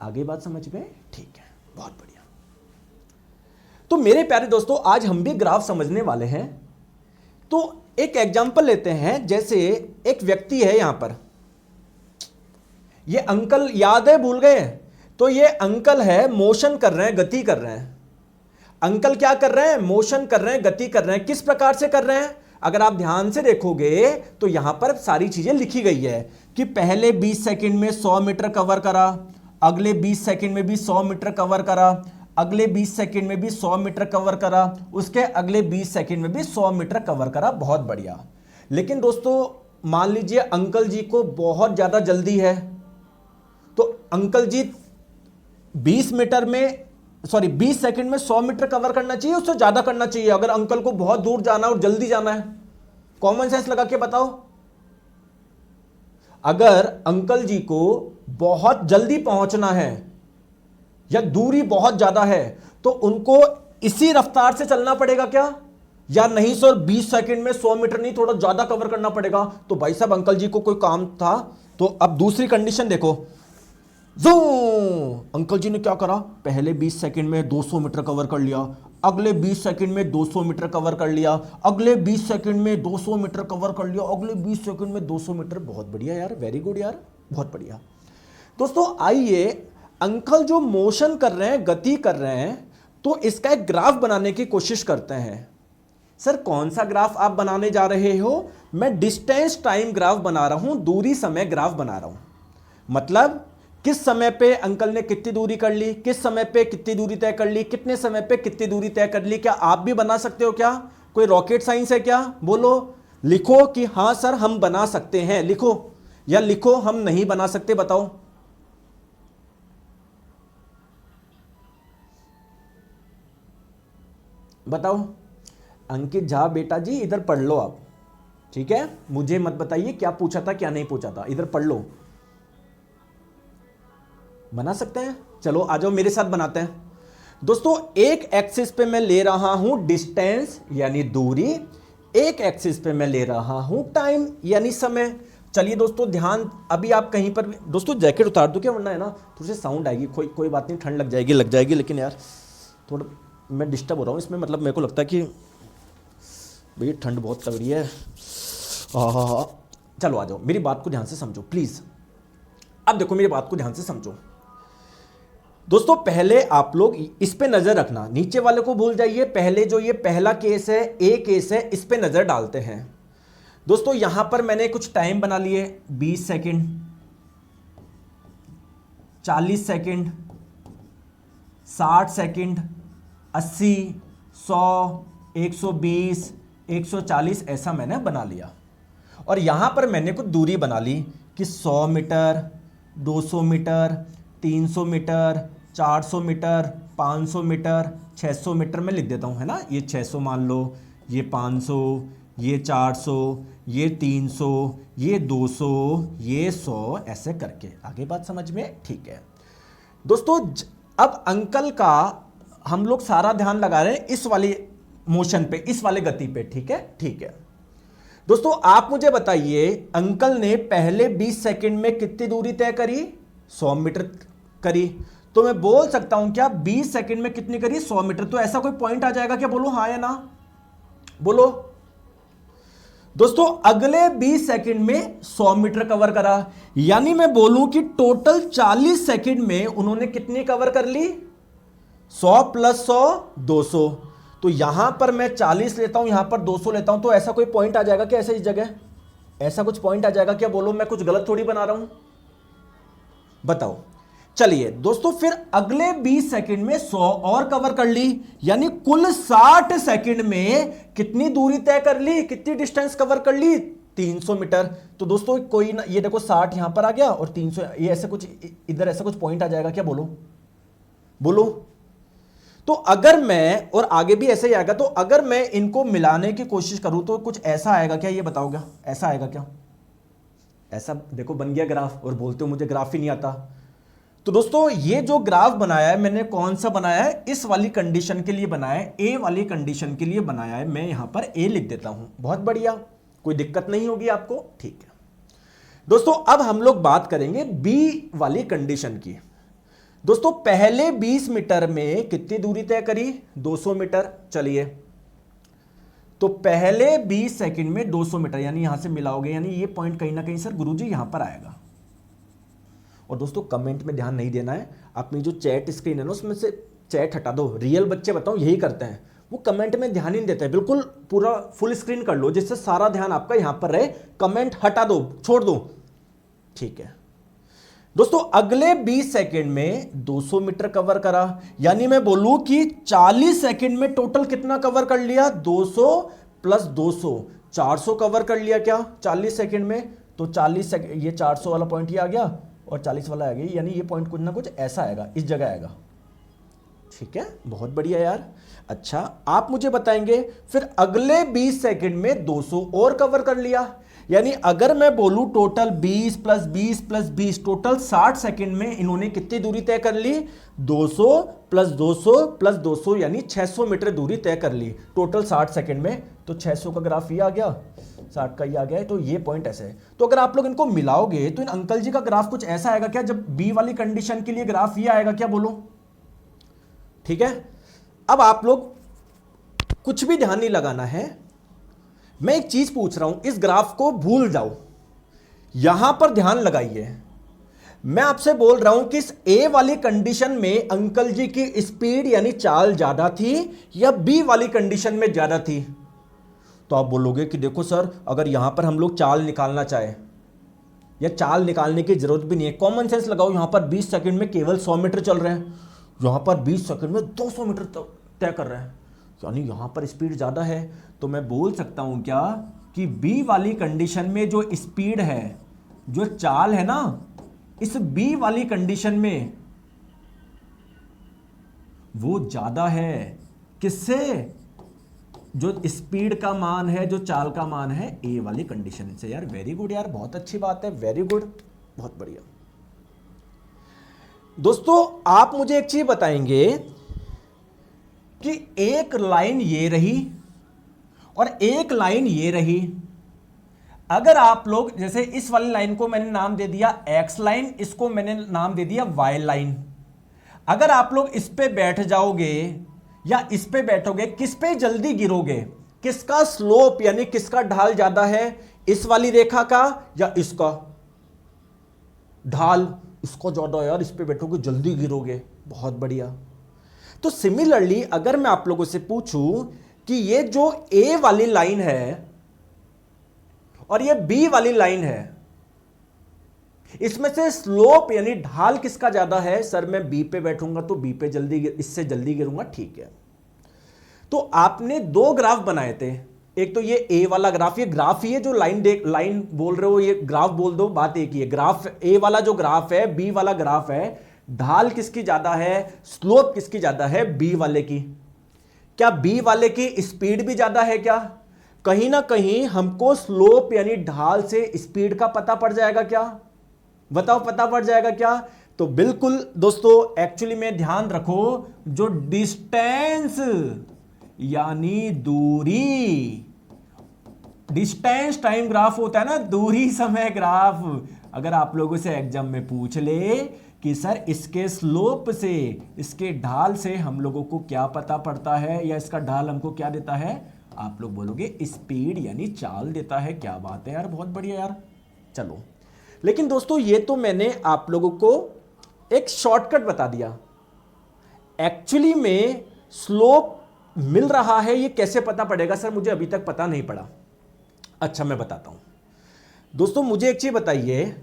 आगे बात समझ में? ठीक है, बहुत बढ़िया। तो मेरे प्यारे दोस्तों, आज हम भी ग्राफ समझने वाले हैं। तो एक एग्जांपल लेते हैं, जैसे एक व्यक्ति है यहां पर, ये अंकल याद है, भूल गए? तो ये अंकल है, मोशन कर रहे हैं, गति कर रहे हैं। अंकल क्या कर रहे हैं? मोशन कर रहे हैं, गति कर रहे हैं। किस प्रकार से कर रहे हैं? अगर आप ध्यान से देखोगे तो यहां पर सारी चीजें लिखी गई है कि पहले 20 सेकंड में 100 मीटर कवर करा, अगले 20 सेकंड में भी 100 मीटर कवर करा, अगले 20 सेकंड में भी 100 मीटर कवर करा, उसके अगले 20 सेकंड में भी 100 मीटर कवर करा। बहुत बढ़िया। लेकिन दोस्तों मान लीजिए अंकल जी को बहुत ज्यादा जल्दी है, तो अंकल जी 20 सेकंड में 100 मीटर कवर करना चाहिए, उससे ज्यादा करना चाहिए? अगर अंकल को बहुत दूर जाना और जल्दी जाना है, कॉमन सेंस लगा के बताओ। अगर अंकल जी को बहुत जल्दी पहुंचना है या दूरी बहुत ज्यादा है, तो उनको इसी रफ्तार से चलना पड़ेगा क्या? या नहीं सर 20 सेकंड में 100 मीटर नहीं, थोड़ा ज्यादा कवर करना पड़ेगा। तो भाई साहब अंकल जी को कोई काम था, तो अब दूसरी कंडीशन देखो, जो अंकल जी ने क्या करा, पहले 20 सेकंड में 200 मीटर कवर कर लिया, अगले 20 सेकंड में 200 मीटर कवर कर लिया, अगले 20 सेकंड में 200 मीटर कवर कर लिया, अगले 20 सेकंड में 200 मीटर। बहुत बढ़िया यार, वेरी गुड यार, बहुत बढ़िया। दोस्तों आइए, अंकल जो मोशन कर रहे हैं, गति कर रहे हैं, तो इसका एक ग्राफ बनाने की कोशिश करते हैं। सर कौन सा ग्राफ आप बनाने जा रहे हो? मैं डिस्टेंस टाइम ग्राफ बना रहा हूं, दूरी समय ग्राफ बना रहा हूं। मतलब किस समय पे अंकल ने कितनी दूरी कर ली, किस समय पे कितनी दूरी तय कर ली, कितने समय पे कितनी दूरी तय कर ली। क्या आप भी बना सकते हो क्या? कोई रॉकेट साइंस है क्या? बोलो, लिखो कि हां सर हम बना सकते हैं, लिखो, या लिखो हम नहीं बना सकते, बताओ। बताओ। अंकित झा बेटा जी इधर पढ़ लो आप, ठीक है? मुझे मत बताइए क्या पूछा था क्या नहीं पूछा था, इधर पढ़ लो। बना सकते हैं? चलो आ जाओ मेरे साथ बनाते हैं। दोस्तों एक एक्सिस पे मैं ले रहा हूं डिस्टेंस यानी दूरी, एक एक्सिस पे मैं ले रहा हूं टाइम यानी समय। चलिए दोस्तों ध्यान, अभी आप कहीं पर भी, दोस्तों जैकेट उतार दो क्या, वरना है ना थोड़ी सी साउंड आएगी। कोई बात नहीं, ठंड लग जाएगी, लेकिन यार थोड़ा मैं डिस्टर्ब हो रहा हूं इसमें। मतलब मेरे को लगता है कि भाई ठंड बहुत तगड़ी है। चलो आ जाओ, मेरी बात को ध्यान से समझो प्लीज। अब देखो मेरी बात को ध्यान से समझो दोस्तों। पहले आप लोग इस पे नजर रखना, नीचे वाले को भूल जाइए। पहले जो ये पहला केस है, ए केस है, इस पे नजर डालते हैं। दोस्तों यहां पर मैंने कुछ टाइम बना लिए, 20 सेकंड, 40 सेकंड, 60 सेकंड, 80, 100, 120, 140, ऐसा मैंने बना लिया। और यहां पर मैंने कुछ दूरी बना ली कि 100 metre, 200 metre, 300 metre, 400 metre, 500 metre, 600 metre मैं लिख देता हूं, है ना। ये 600 मान लो, ये 500, ये 400, ये 300, ये 200, ये 100, ऐसे करके। आगे बात समझ में? ठीक है दोस्तों। अब अंकल का हम लोग सारा ध्यान लगा रहे हैं इस वाली मोशन पे, इस वाले गति पे, ठीक है? ठीक है दोस्तों, आप मुझे बताइए अंकल ने पहले 20 सेकंड में कितनी दूरी तय करी? 100 मीटर करी। तो मैं बोल सकता हूं क्या 20 सेकंड में कितनी करी? 100 मीटर। तो ऐसा कोई पॉइंट आ जाएगा क्या? बोलो हाँ या ना, बोलो। दोस्तों अगले 20 सेकंड में 100 मीटर कवर करा, यानी मैं बोलूं कि टोटल 40 सेकंड में उन्होंने कितनी कवर कर ली? 100 प्लस 100 200। तो यहां पर मैं 40 लेता हूं, यहां पर 200 लेता हूं, तो ऐसा कोई पॉइंट आ जाएगा क्या? ऐसे इस जगह ऐसा कुछ पॉइंट आ जाएगा क्या? बोलो, मैं कुछ गलत थोड़ी बना रहा हूं, बताओ। चलिए दोस्तों, फिर अगले 20 सेकंड में 100 और कवर कर ली, यानी कुल 60 सेकंड में कितनी दूरी तय कर ली, कितनी डिस्टेंस कवर कर ली? 300 मीटर। तो दोस्तों कोई ना, ये देखो 60 यहां पर आ गया और 300 ये ऐसे कुछ इधर ऐसा कुछ पॉइंट आ जाएगा क्या? बोलो बोलो। तो अगर मैं, और आगे भी ऐसे ही आएगा, तो अगर मैं इनको मिलाने की कोशिश करूं तो कुछ ऐसा आएगा क्या? ये बताओगे, ऐसा आएगा क्या? ऐसा देखो बन गया ग्राफ, और बोलते हो मुझे ग्राफ ही नहीं आता। तो दोस्तों ये जो ग्राफ बनाया है मैंने, कौन सा बनाया है? इस वाली कंडीशन के लिए बनाया है, ए वाली कंडीशन के लिए बनाया है। मैं यहां पर ए लिख देता हूं, बहुत बढ़िया, कोई दिक्कत नहीं होगी आपको, ठीक है। दोस्तों अब हम लोग बात करेंगे बी वाली कंडीशन की। दोस्तों पहले 20 मीटर में कितनी दूरी तय करी? 200 मीटर। चलिए, तो पहले 20 सेकंड में 200 मीटर, यानी यहां से मिलाओगे, यानी ये पॉइंट कहीं ना कहीं सर गुरुजी यहां पर आएगा। और दोस्तों कमेंट में ध्यान नहीं देना है, अपनी जो चैट स्क्रीन है ना उसमें से चैट हटा दो। रियल बच्चे बताओ यही करते हैं, वो कमेंट में ध्यान ही नहीं देते हैं। बिल्कुल पूरा फुल स्क्रीन कर लो जिससे सारा ध्यान आपका यहां पर रहे, कमेंट हटा दो, छोड़ दो, ठीक है। दोस्तों अगले 20 सेकंड में 200 मीटर कवर करा, यानी मैं बोलूं कि 40 सेकंड में टोटल कितना कवर कर लिया? 200 प्लस 200 400 कवर कर लिया क्या 40 सेकंड में? तो 40 सेकंड, ये 400 वाला पॉइंट ये आ गया और 40 वाला आ गया, यानी ये पॉइंट कुछ ना कुछ ऐसा आएगा, इस जगह आएगा, ठीक है। बहुत बढ़िया यार। अच्छा आप मुझे बताएंगे, फिर अगले 20 सेकंड में 200 और कवर कर लिया, यानी अगर मैं बोलूं total 20 plus 20 plus 20, total 60 second में इन्होंने कितनी दूरी तय कर ली? 200 प्लस 200 प्लस 200, यानी 600 मीटर दूरी तय कर ली टोटल 60 सेकंड में। तो 600 का ग्राफ ये आ गया, 60 का ये आ गया है, तो ये पॉइंट ऐसे है। तो अगर आप लोग इनको मिलाओगे तो इन अंकल जी का ग्राफ कुछ ऐसा आएगा क्या? जब बी वाली कंडीशन के लिए ग्राफ ये आएगा क्या? बोलो, ठीक है। अब आप लोग कुछ भी ध्यान नहीं लगाना है, मैं एक चीज पूछ रहा हूं, इस ग्राफ को भूल जाओ, यहां पर ध्यान लगाइए। मैं आपसे बोल रहा हूं कि इस ए वाली कंडीशन में अंकल जी की स्पीड यानी चाल ज्यादा थी या बी वाली कंडीशन में ज्यादा थी? तो आप बोलोगे कि देखो सर, अगर यहां पर हम लोग चाल निकालना चाहे, या चाल निकालने की जरूरत भी नहीं है, कॉमन सेंस लगाओ। यहां पर 20 सेकंड में केवल 100 मीटर चल रहे हैं, यहां पर 20 सेकंड में 200 मीटर तय कर रहे हैं, यानी यहां पर स्पीड ज्यादा है। तो मैं बोल सकता हूं क्या कि बी वाली कंडीशन में जो स्पीड है, जो चाल है ना, इस बी वाली कंडीशन में वो ज्यादा है। किससे? जो स्पीड का मान है, जो चाल का मान है, ए वाली कंडीशन से। यार वेरी गुड यार, बहुत अच्छी बात है, वेरी गुड, बहुत बढ़िया। दोस्तों आप मुझे एक चीज बताएंगे कि एक लाइन ये रही और एक लाइन ये रही, अगर आप लोग जैसे इस वाली लाइन को मैंने नाम दे दिया एक्स लाइन, इसको मैंने नाम दे दिया वाई लाइन, अगर आप लोग इस पे बैठ जाओगे या इस पे बैठोगे, किस पे जल्दी गिरोगे? किसका स्लोप यानी किसका ढाल ज्यादा है, इस वाली रेखा का या इसका? ढाल इसको ज्यादा यार, इस पे बैठोगे जल्दी गिरोगे, बहुत बढ़िया। तो सिमिलरली अगर मैं आप लोगों से पूछूं कि ये जो ए वाली लाइन है और ये बी वाली लाइन है, इसमें से स्लोप यानी ढाल किसका ज्यादा है? सर मैं बी पे बैठूंगा तो बी पे जल्दी, इससे जल्दी गिरूंगा, ठीक है। तो आपने दो ग्राफ बनाए थे, एक तो ये ए वाला ग्राफ, ये ग्राफ ही है जो लाइन बोल रहे हो, ये ग्राफ बोल दो, बात एक ही है। ग्राफ ए वाला जो ग्राफ है, बी वाला ग्राफ है, ढाल किसकी ज्यादा है, स्लोप किसकी ज्यादा है? बी वाले की। क्या बी वाले की स्पीड भी ज्यादा है क्या? कहीं ना कहीं हमको स्लोप यानी ढाल से स्पीड का पता पड़ जाएगा क्या? बताओ, पता पड़ जाएगा क्या? तो बिल्कुल दोस्तों, एक्चुअली में ध्यान रखो, जो डिस्टेंस यानी दूरी, डिस्टेंस टाइम ग्राफ होता है ना, दूरी समय ग्राफ, अगर आप लोगों से एग्जाम में पूछ ले कि सर इसके स्लोप से, इसके ढाल से हम लोगों को क्या पता पड़ता है, या इसका ढाल हमको क्या देता है, आप लोग बोलोगे स्पीड यानी चाल देता है। क्या बात है यार, बहुत बढ़िया यार। चलो, लेकिन दोस्तों ये तो मैंने आप लोगों को एक शॉर्टकट बता दिया। एक्चुअली में स्लोप मिल रहा है, ये कैसे पता पड़ेगा सर, मुझे अभी तक पता नहीं पड़ा। अच्छा, मैं बताता हूं दोस्तों। मुझे एक चीज बताइए,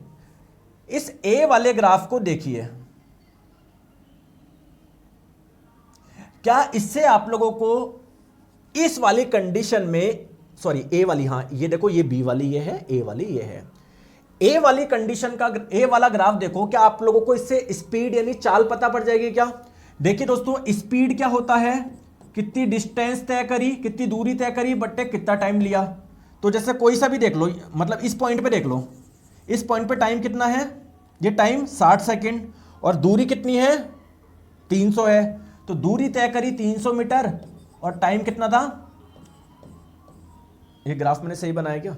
इस ए वाले ग्राफ को देखिए, क्या इससे आप लोगों को इस वाली कंडीशन में, सॉरी ए वाली, हां ये देखो, ये बी वाली ये है, ए वाली ये है, ए वाली कंडीशन का ए वाला ग्राफ देखो, क्या आप लोगों को इससे स्पीड यानी चाल पता पड़ जाएगी क्या? देखिए दोस्तों, स्पीड क्या होता है, कितनी डिस्टेंस तय करी, कितनी दूरी तय करी बट्टे कितना टाइम लिया। तो जैसे कोई सा भी देख लो, मतलब इस पॉइंट पे देख लो, इस पॉइंट पे टाइम कितना है, ये टाइम 60 सेकंड, और दूरी कितनी है 300 है। तो दूरी तय करी 300 मीटर और टाइम कितना था? ये ग्राफ मैंने सही बनाया क्या?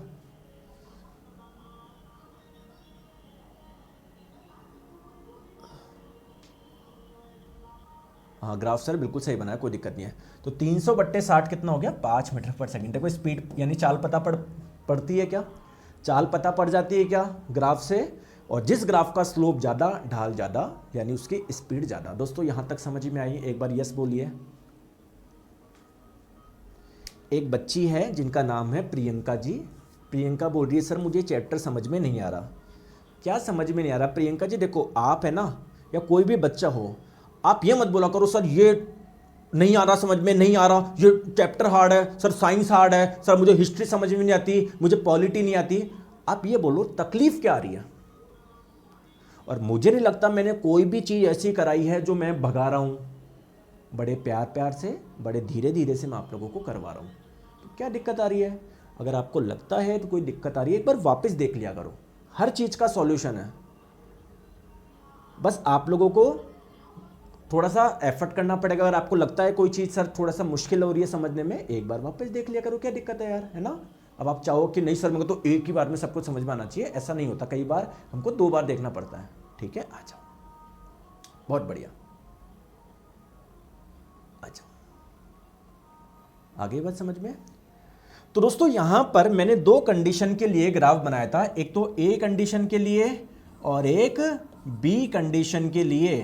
हाँ, ग्राफ सर बिल्कुल सही बनाया, कोई दिक्कत नहीं है। तो 300 बट्टे 60 कितना हो गया? 5 मीटर पर सेकंड। देखो स्पीड यानी चाल पता पड़ती है क्या? चाल पता पड़ जाती है क्या ग्राफ से? और जिस ग्राफ का स्लोप ज़्यादा, ढाल ज़्यादा, यानी उसकी स्पीड ज़्यादा। दोस्तों यहाँ तक समझ में आई? एक बार यस बोलिए। एक बच्ची है जिनका नाम है प्रियंका जी। प्रियंका बोल रही है सर मुझे चैप्टर समझ में नहीं आ रहा। क्या समझ में नहीं आ रहा प्रियंका जी? देखो आप है ना, या कोई भी बच्चा हो, आप ये मत बोला करो सर ये नहीं आ रहा, समझ में नहीं आ रहा, ये चैप्टर हार्ड है सर, साइंस हार्ड है सर, मुझे हिस्ट्री समझ में नहीं आती, मुझे पॉलिटी नहीं आती। आप ये बोलो तकलीफ क्या आ रही है। और मुझे नहीं लगता मैंने कोई भी चीज़ ऐसी कराई है जो मैं भगा रहा हूँ। बड़े प्यार प्यार से, बड़े धीरे धीरे से मैं आप लोगों को करवा रहा हूँ। तो क्या दिक्कत आ रही है? अगर आपको लगता है तो कोई दिक्कत आ रही है, एक बार वापस देख लिया करो। हर चीज़ का सॉल्यूशन है, बस आप लोगों को थोड़ा सा एफर्ट करना पड़ेगा। अगर आपको लगता है कोई चीज़ सर थोड़ा सा मुश्किल हो रही है समझने में, एक बार वापस देख लिया करो। क्या दिक्कत है यार, है ना? अब आप चाहो कि नहीं सर मेरे को तो एक ही बार में सब कुछ समझ में आना चाहिए, ऐसा नहीं होता। कई बार हमको 2 बार देखना पड़ता है। ठीक है, आ जाओ, बहुत बढ़िया, आ जाओ, आगे बात समझ में। तो दोस्तों यहां पर मैंने 2 कंडीशन के लिए ग्राफ बनाया था, एक तो ए कंडीशन के लिए और एक बी कंडीशन के लिए।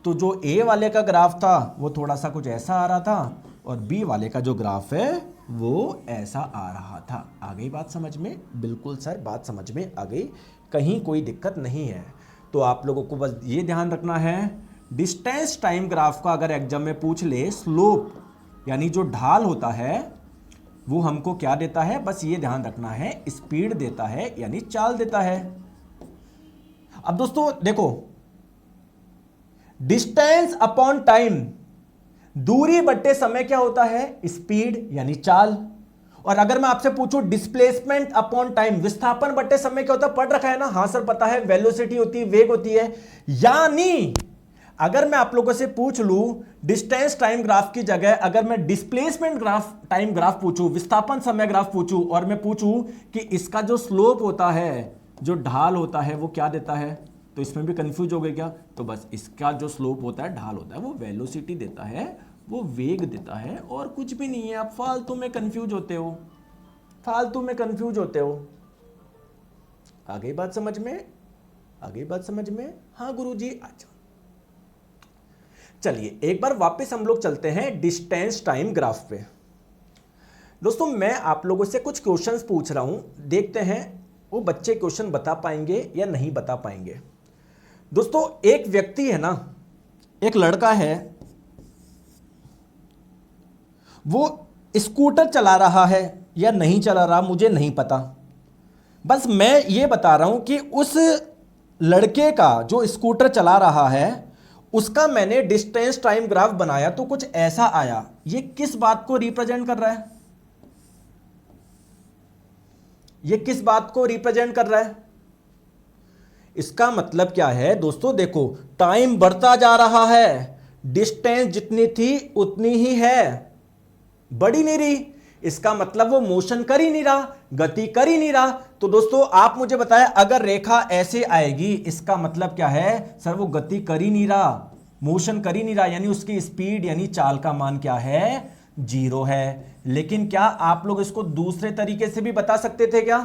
तो जो ए वाले का ग्राफ था वो थोड़ा सा कुछ ऐसा आ रहा था, और बी वाले का जो ग्राफ है वो ऐसा आ रहा था। आ गई बात समझ में? बिल्कुल सर, बात समझ में आ गई, कहीं कोई दिक्कत नहीं है। तो आप लोगों को बस ये ध्यान रखना है, डिस्टेंस टाइम ग्राफ का अगर एग्जाम में पूछ ले, स्लोप यानी जो ढाल होता है वो हमको क्या देता है, बस ये ध्यान रखना है, स्पीड देता है यानी चाल देता है। अब दोस्तों देखो, डिस्टेंस अपॉन टाइम, दूरी बट्टे समय क्या होता है? स्पीड यानी चाल। और अगर मैं आपसे पूछूं डिस्प्लेसमेंट अपॉन टाइम, विस्थापन बट्टे समय क्या होता है? पढ़ रखा है ना? हाँ सर पता है, वेलोसिटी होती है, वेग होती है। यानी अगर मैं आप लोगों से पूछ लूं डिस्टेंस टाइम ग्राफ की जगह अगर मैं डिस्प्लेसमेंट ग्राफ टाइम ग्राफ पूछूं, विस्थापन समय ग्राफ पूछूं, और मैं पूछूं कि इसका जो स्लोप होता है, जो ढाल होता है, वो क्या देता है, तो इसमें भी कंफ्यूज हो गए क्या? तो बस इसका जो स्लोप होता है, ढाल होता है, वो वेलोसिटी देता है, वो वेग देता है, और कुछ भी नहीं है। आप फालतू में कंफ्यूज होते हो, फालतू में कंफ्यूज होते हो। आ गई बात समझ में? आ गई बात समझ में? हाँ गुरुजी, अच्छा चलिए एक बार वापस हम लोग चलते हैं डिस्टेंस टाइम ग्राफ पे। दोस्तों मैं आप लोगों से कुछ क्वेश्चंस पूछ रहा हूं, देखते हैं वो बच्चे क्वेश्चन बता पाएंगे या नहीं बता पाएंगे। दोस्तों एक व्यक्ति है ना, एक लड़का है, वो स्कूटर चला रहा है या नहीं चला रहा मुझे नहीं पता, बस मैं ये बता रहा हूं कि उस लड़के का जो स्कूटर चला रहा है उसका मैंने डिस्टेंस टाइम ग्राफ बनाया तो कुछ ऐसा आया। ये किस बात को रिप्रेजेंट कर रहा है? ये किस बात को रिप्रेजेंट कर रहा है? इसका मतलब क्या है दोस्तों? देखो टाइम बढ़ता जा रहा है, डिस्टेंस जितनी थी उतनी ही है, बढ़ी नहीं रही। इसका मतलब वो मोशन कर ही नहीं रहा, गति कर ही नहीं रहा। तो दोस्तों आप मुझे बताएं, अगर रेखा ऐसे आएगी इसका मतलब क्या है? सर वो गति कर ही नहीं रहा, मोशन कर ही नहीं रहा, यानी उसकी स्पीड यानी चाल का मान क्या है? जीरो है। लेकिन क्या आप लोग इसको दूसरे तरीके से भी बता सकते थे क्या?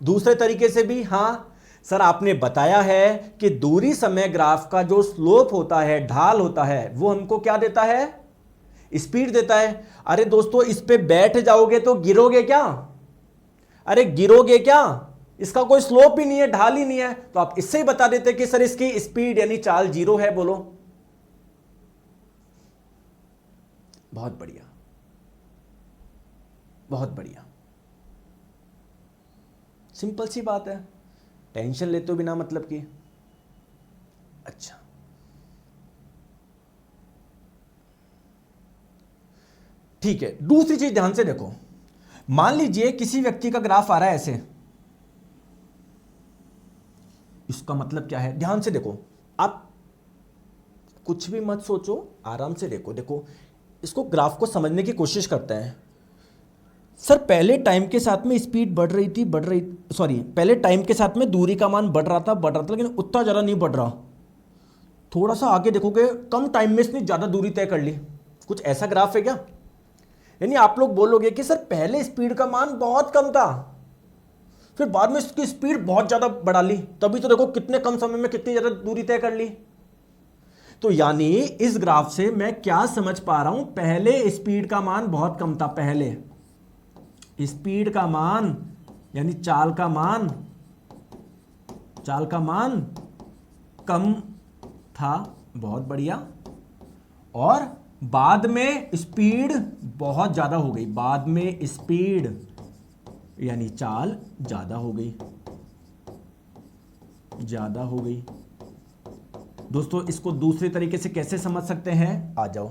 दूसरे तरीके से भी, हाँ सर आपने बताया है कि दूरी समय ग्राफ का जो स्लोप होता है, ढाल होता है, वो हमको क्या देता है? स्पीड देता है। अरे दोस्तों इस पे बैठ जाओगे तो गिरोगे क्या? अरे गिरोगे क्या? इसका कोई स्लोप ही नहीं है, ढाल ही नहीं है, तो आप इससे ही बता देते कि सर इसकी स्पीड यानी चाल जीरो है। बोलो। बहुत बढ़िया, बहुत बढ़िया, सिंपल सी बात है, टेंशन लेते हो बिना मतलब की। अच्छा, ठीक है, दूसरी चीज ध्यान से देखो। मान लीजिए किसी व्यक्ति का ग्राफ आ रहा है ऐसे, इसका मतलब क्या है? ध्यान से देखो, आप कुछ भी मत सोचो, आराम से देखो। देखो इसको, ग्राफ को समझने की कोशिश करते हैं। सर पहले टाइम के साथ में स्पीड बढ़ रही थी, पहले टाइम के साथ में दूरी का मान बढ़ रहा था, लेकिन उतना ज़्यादा नहीं बढ़ रहा। थोड़ा सा आगे देखोगे, कम टाइम में इसने ज़्यादा दूरी तय कर ली। कुछ ऐसा ग्राफ है क्या? यानी आप लोग बोलोगे कि सर पहले स्पीड का मान बहुत कम था, फिर बाद में इसकी स्पीड बहुत ज़्यादा बढ़ा ली, तभी तो देखो कितने कम समय में कितनी ज़्यादा दूरी तय कर ली। तो यानी इस ग्राफ से मैं क्या समझ पा रहा हूं? पहले स्पीड का मान बहुत कम था, पहले स्पीड का मान यानी चाल का मान कम था, बहुत बढ़िया, और बाद में स्पीड बहुत ज्यादा हो गई, बाद में स्पीड यानी चाल ज्यादा हो गई, दोस्तों इसको दूसरे तरीके से कैसे समझ सकते हैं? आ जाओ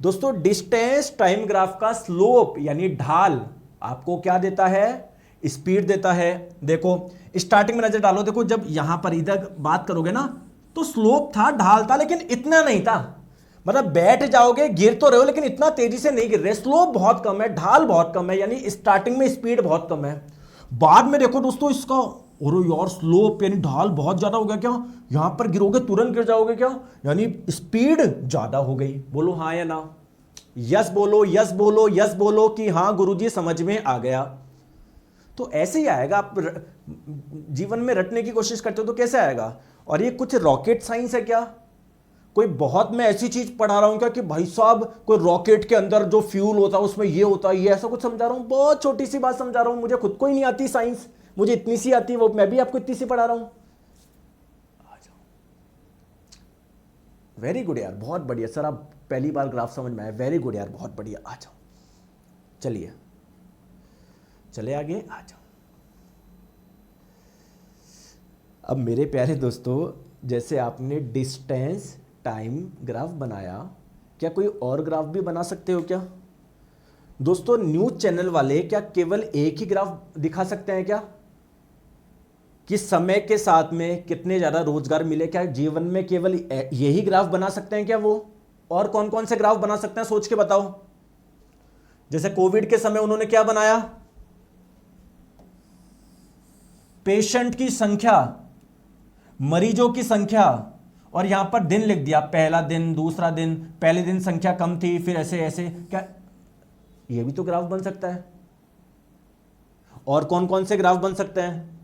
दोस्तों, डिस्टेंस टाइम ग्राफ का स्लोप यानी ढाल आपको क्या देता है? स्पीड देता है। देखो स्टार्टिंग में नजर डालो, देखो जब यहां पर इधर बात करोगे ना तो स्लोप था, ढाल था, लेकिन इतना नहीं था। मतलब बैठ जाओगे, गिर तो रहे हो लेकिन इतना तेजी से नहीं गिर रहे। स्लोप बहुत कम है, ढाल बहुत कम है, यानी स्टार्टिंग में स्पीड बहुत कम है। बाद में देखो दोस्तों इसका, और यार स्लोप यानी ढाल बहुत ज्यादा हो गया। क्या यहां पर गिरोगे तुरंत गिर जाओगे क्या? यानी स्पीड ज्यादा हो गई। बोलो हाँ या ना? यस बोलो, यस बोलो, यस बोलो कि हाँ गुरुजी समझ में आ गया। तो ऐसे ही आएगा। आप जीवन में रटने की कोशिश करते हो तो कैसे आएगा? और ये कुछ रॉकेट साइंस है क्या? कोई बहुत मैं ऐसी चीज पढ़ा रहा हूं क्या कि भाई साहब कोई रॉकेट के अंदर जो फ्यूल होता है उसमें ये होता है, ये ऐसा कुछ समझा रहा हूं? बहुत छोटी सी बात समझा रहा हूं, मुझे खुद को ही नहीं आती साइंस, मुझे इतनी सी आती है, वो मैं भी आपको इतनी सी पढ़ा रहा हूं। आ जाओ, वेरी गुड यार, बहुत बढ़िया सर, आप पहली बार ग्राफ समझ में आया, वेरी गुड यार, बहुत बढ़िया। आ जाओ, चलिए चले आगे, आ जाओ। अब मेरे प्यारे दोस्तों, जैसे आपने डिस्टेंस टाइम ग्राफ बनाया, क्या कोई और ग्राफ भी बना सकते हो क्या? दोस्तों न्यूज चैनल वाले क्या केवल एक ही ग्राफ दिखा सकते हैं क्या कि समय के साथ में कितने ज्यादा रोजगार मिले? क्या जीवन में केवल यही ग्राफ बना सकते हैं क्या वो? और कौन कौन से ग्राफ बना सकते हैं, सोच के बताओ। जैसे कोविड के समय उन्होंने क्या बनाया? पेशेंट की संख्या, मरीजों की संख्या, और यहां पर दिन लिख दिया, पहला दिन, दूसरा दिन, पहले दिन संख्या कम थी, फिर ऐसे ऐसे। क्या ये भी तो ग्राफ बन सकता है? और कौन कौन से ग्राफ बन सकते हैं?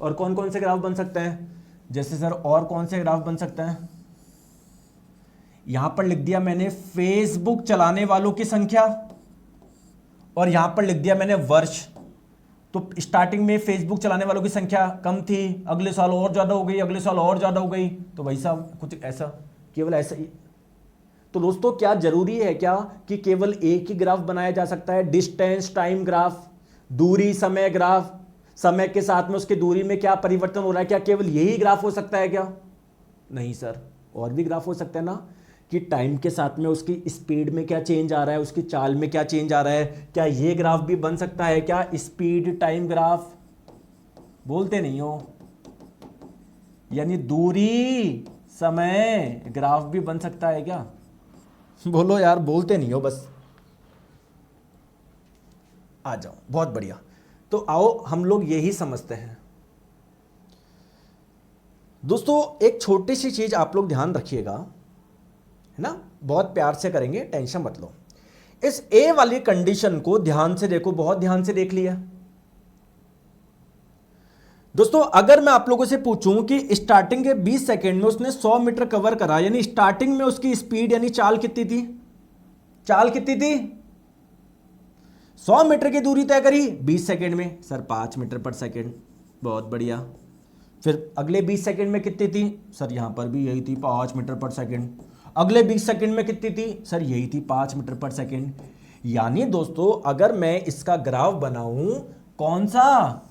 और कौन कौन से ग्राफ बन सकते हैं? जैसे सर और कौन से ग्राफ बन सकते हैं? यहां पर लिख दिया मैंने फेसबुक चलाने वालों की संख्या, और यहां पर लिख दिया मैंने वर्ष। तो स्टार्टिंग में फेसबुक चलाने वालों की संख्या कम थी, अगले साल और ज्यादा हो गई, अगले साल और ज्यादा हो गई, तो भाई साहब कुछ ऐसा, केवल ऐसा ही। तो दोस्तों क्या जरूरी है क्या कि केवल एक ही ग्राफ बनाया जा सकता है? डिस्टेंस टाइम ग्राफ, दूरी समय ग्राफ, समय के साथ में उसकी दूरी में क्या परिवर्तन हो रहा है, क्या केवल यही ग्राफ हो सकता है क्या? नहीं सर, और भी ग्राफ हो सकता है ना, कि टाइम के साथ में उसकी स्पीड में क्या चेंज आ रहा है, उसकी चाल में क्या चेंज आ रहा है। क्या ये ग्राफ भी बन सकता है क्या? स्पीड टाइम ग्राफ, बोलते नहीं हो, यानी दूरी समय ग्राफ भी बन सकता है क्या? बोलो यार, बोलते नहीं हो बस। आ जाओ, बहुत बढ़िया। तो आओ हम लोग यही समझते हैं दोस्तों। एक छोटी सी चीज आप लोग ध्यान रखिएगा, है ना, बहुत प्यार से करेंगे, टेंशन मत लो। इस ए वाली कंडीशन को ध्यान से देखो, बहुत ध्यान से देख लिया दोस्तों। अगर मैं आप लोगों से पूछूं कि स्टार्टिंग के 20 सेकंड में उसने 100 मीटर कवर करा, यानी स्टार्टिंग में उसकी स्पीड यानी चाल कितनी थी? चाल कितनी थी? 100 मीटर की दूरी तय करी 20 सेकंड में, सर 5 मीटर पर सेकंड, बहुत बढ़िया। फिर अगले 20 सेकंड में कितनी थी? सर यहां पर भी यही थी, 5 मीटर पर सेकंड। अगले 20 सेकंड में कितनी थी? सर यही थी, 5 मीटर पर सेकंड। यानी दोस्तों अगर मैं इसका ग्राफ बनाऊं, कौन सा?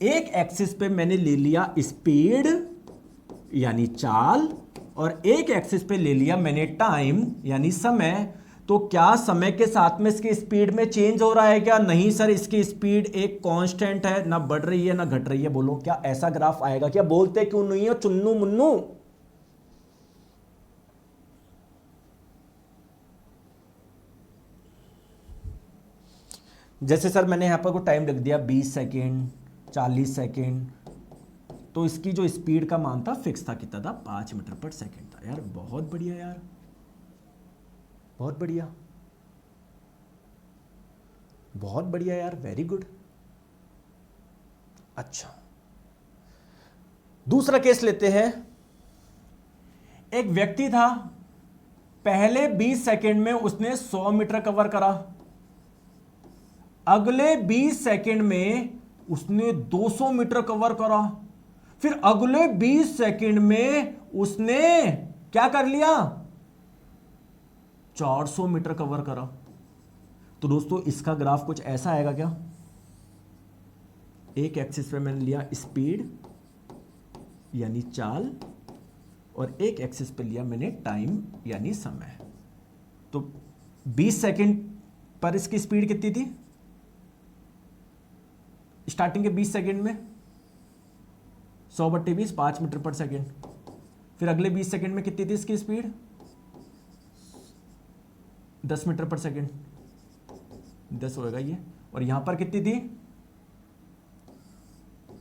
एक एक्सिस पे मैंने ले लिया स्पीड यानी चाल, और एक एक्सिस पे ले लिया मैंने टाइम यानी समय। तो क्या समय के साथ में इसकी स्पीड में चेंज हो रहा है क्या? नहीं सर, इसकी स्पीड एक कांस्टेंट है, ना बढ़ रही है ना घट रही है। बोलो क्या ऐसा ग्राफ आएगा क्या? बोलते क्यों नहीं हो चुन्नू मुन्नू? जैसे सर मैंने यहां पर को टाइम लिख दिया 20 सेकेंड, 40 सेकेंड, तो इसकी जो स्पीड का मान था फिक्स था, कितना था? 5 मीटर पर सेकेंड था। यार बहुत बढ़िया यार, बहुत बढ़िया, बहुत बढ़िया यार, वेरी गुड। अच्छा, दूसरा केस लेते हैं। एक व्यक्ति था, पहले 20 सेकेंड में उसने 100 मीटर कवर करा, अगले 20 सेकेंड में उसने 200 मीटर कवर करा, फिर अगले 20 सेकेंड में उसने क्या कर लिया? 400 मीटर कवर करा। तो दोस्तों इसका ग्राफ कुछ ऐसा आएगा क्या? एक एक्सिस पे मैंने लिया स्पीड यानी चाल, और एक एक्सिस पे लिया मैंने टाइम यानी समय। तो 20 सेकेंड पर इसकी स्पीड कितनी थी? स्टार्टिंग के 20 सेकेंड में 100/20, 5 मीटर पर सेकेंड। फिर अगले 20 सेकेंड में कितनी थी इसकी स्पीड? 10 मीटर पर सेकेंड, 10 होएगा ये। और यहां पर कितनी थी?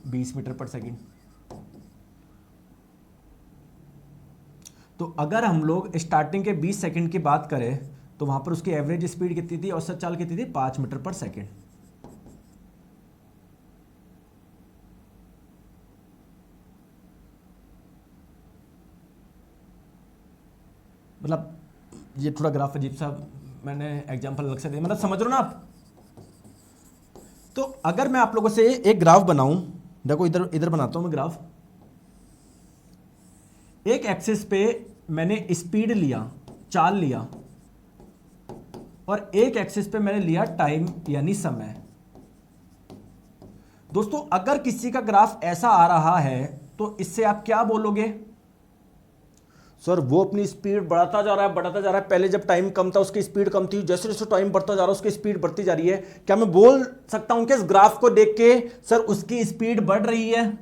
20 मीटर पर सेकेंड। तो अगर हम लोग स्टार्टिंग के 20 सेकेंड की बात करें तो वहां पर उसकी एवरेज स्पीड कितनी थी? औसत चाल कितनी थी? 5 मीटर पर सेकेंड। मतलब ये थोड़ा ग्राफ अजीब सा मैंने एग्जांपल अलग से दिया, मतलब समझ रहे हो ना आप? तो अगर मैं आप लोगों से एक ग्राफ बनाऊं, देखो इधर इधर बनाता हूं मैं ग्राफ। एक एक्सिस पे मैंने स्पीड लिया, चाल लिया, और एक एक्सिस पे मैंने लिया टाइम यानी समय। दोस्तों अगर किसी का ग्राफ ऐसा आ रहा है तो इससे आप क्या बोलोगे? सर वो अपनी स्पीड बढ़ाता जा रहा है, बढ़ाता जा रहा है। पहले जब टाइम कम था उसकी स्पीड कम थी, जैसे जैसे टाइम बढ़ता जा रहा है उसकी स्पीड बढ़ती जा रही है। क्या मैं बोल सकता हूं कि इस ग्राफ को देख के सर उसकी स्पीड बढ़ रही है,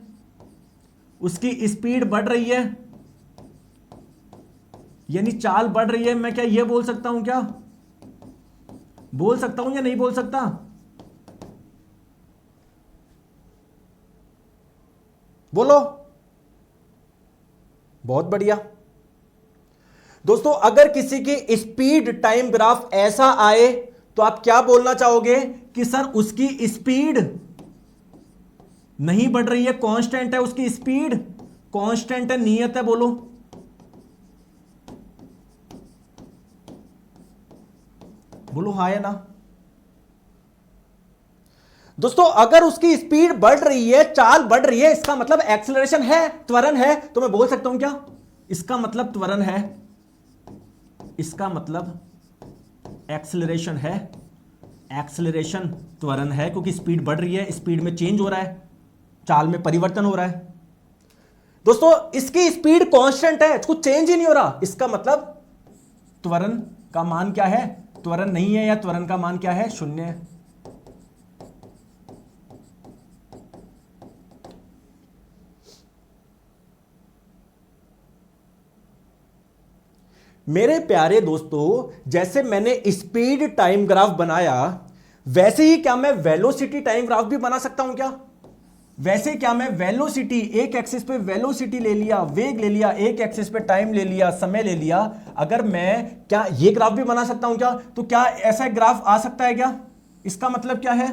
उसकी स्पीड बढ़ रही है यानी चाल बढ़ रही है? मैं क्या ये बोल सकता हूं? क्या बोल सकता हूं या नहीं बोल सकता? बोलो। बहुत बढ़िया दोस्तों, अगर किसी की स्पीड टाइम ग्राफ ऐसा आए तो आप क्या बोलना चाहोगे? कि सर उसकी स्पीड नहीं बढ़ रही है, कांस्टेंट है, उसकी स्पीड कांस्टेंट है, नियत है। बोलो। बोलो हाँ या ना। दोस्तों अगर उसकी स्पीड बढ़ रही है, चाल बढ़ रही है, इसका मतलब एक्सेलरेशन है, त्वरण है। तो मैं बोल सकता हूं क्या? इसका मतलब त्वरण है, इसका मतलब एक्सेलरेशन है। एक्सेलरेशन त्वरण है, क्योंकि स्पीड बढ़ रही है, स्पीड में चेंज हो रहा है, चाल में परिवर्तन हो रहा है। दोस्तों इसकी स्पीड कांस्टेंट है, कुछ चेंज ही नहीं हो रहा, इसका मतलब त्वरण का मान क्या है? त्वरण नहीं है, या त्वरण का मान क्या है? 0 है। मेरे प्यारे दोस्तों, जैसे मैंने स्पीड टाइम ग्राफ बनाया, वैसे ही क्या मैं वेलोसिटी टाइम ग्राफ भी बना सकता हूं क्या? वैसे क्या मैं वेलोसिटी, एक एक्सिस पे वेलोसिटी ले लिया, वेग ले लिया, एक एक्सिस पे टाइम ले लिया, समय ले लिया, अगर मैं क्या ये ग्राफ भी बना सकता हूं क्या? तो क्या ऐसा ग्राफ आ सकता है क्या? इसका मतलब क्या है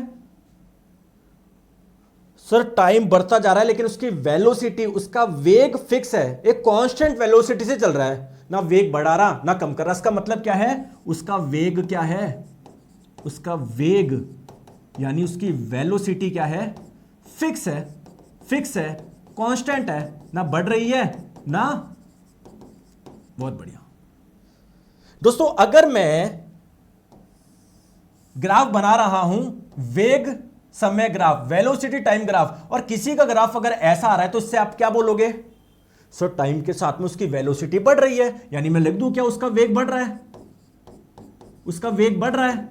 सर, टाइम बढ़ता जा रहा है लेकिन उसकी वेलोसिटी, उसका वेग फिक्स है, एक कांस्टेंट वेलोसिटी से चल रहा है, ना वेग बढ़ा रहा ना कम कर रहा। इसका मतलब क्या है? उसका वेग क्या है? उसका वेग यानी उसकी वेलोसिटी क्या है? फिक्स है, फिक्स है, कांस्टेंट है, ना बढ़ रही है ना। बहुत बढ़िया दोस्तों, अगर मैं ग्राफ बना रहा हूं, वेग समय ग्राफ, वेलोसिटी टाइम ग्राफ, और किसी का ग्राफ अगर ऐसा आ रहा है तो इससे आप क्या बोलोगे? सर टाइम के साथ में उसकी वेलोसिटी बढ़ रही है, यानी मैं लिख दूं क्या उसका वेग बढ़ रहा है, उसका वेग बढ़ रहा है,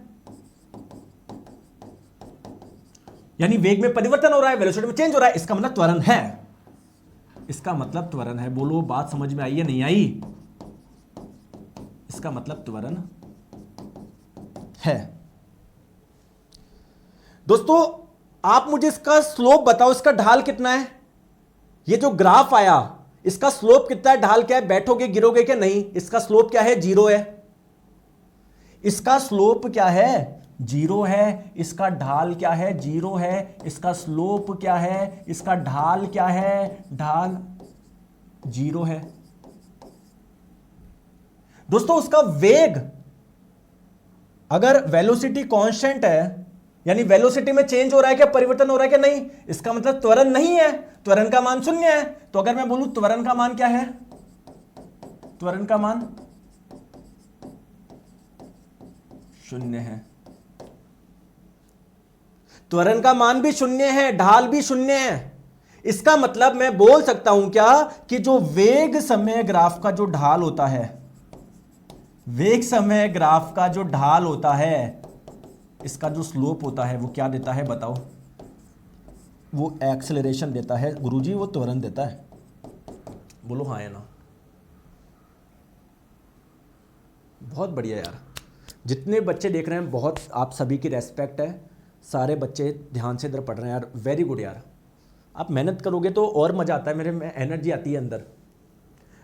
यानी वेग में परिवर्तन हो रहा है, वेलोसिटी में चेंज हो रहा है, इसका मतलब त्वरण है, इसका मतलब त्वरण है। बोलो बात समझ में आई या नहीं आई? इसका मतलब त्वरण है। दोस्तों आप मुझे इसका स्लोप बताओ, इसका ढाल कितना है? ये जो ग्राफ आया इसका स्लोप कितना है, ढाल क्या है? बैठोगे गिरोगे क्या? नहीं, इसका स्लोप क्या है? 0 है। इसका स्लोप क्या है? 0 है। इसका ढाल क्या है? 0 है। इसका स्लोप क्या है? इसका ढाल क्या है? ढाल 0 है। दोस्तों उसका वेग, अगर वेलोसिटी कांस्टेंट है यानी वेलोसिटी में चेंज हो रहा है क्या, परिवर्तन हो रहा है क्या? नहीं, इसका मतलब त्वरण नहीं है, त्वरण का मान 0 है। तो अगर मैं बोलूं त्वरण का मान क्या है? त्वरण का मान 0 है। त्वरण का मान भी 0 है, ढाल भी 0 है। इसका मतलब मैं बोल सकता हूं क्या कि जो वेग समय ग्राफ का जो ढाल होता है, वेग समय ग्राफ का जो ढाल होता है, इसका जो स्लोप होता है वो क्या देता है बताओ? वो एक्सेलरेशन देता है गुरुजी, वो त्वरण देता है। बोलो हाँ या ना। बहुत बढ़िया यार, जितने बच्चे देख रहे हैं बहुत आप सभी की रेस्पेक्ट है, सारे बच्चे ध्यान से इधर पढ़ रहे हैं यार, वेरी गुड यार। आप मेहनत करोगे तो और मज़ा आता है, मेरे में एनर्जी आती है अंदर।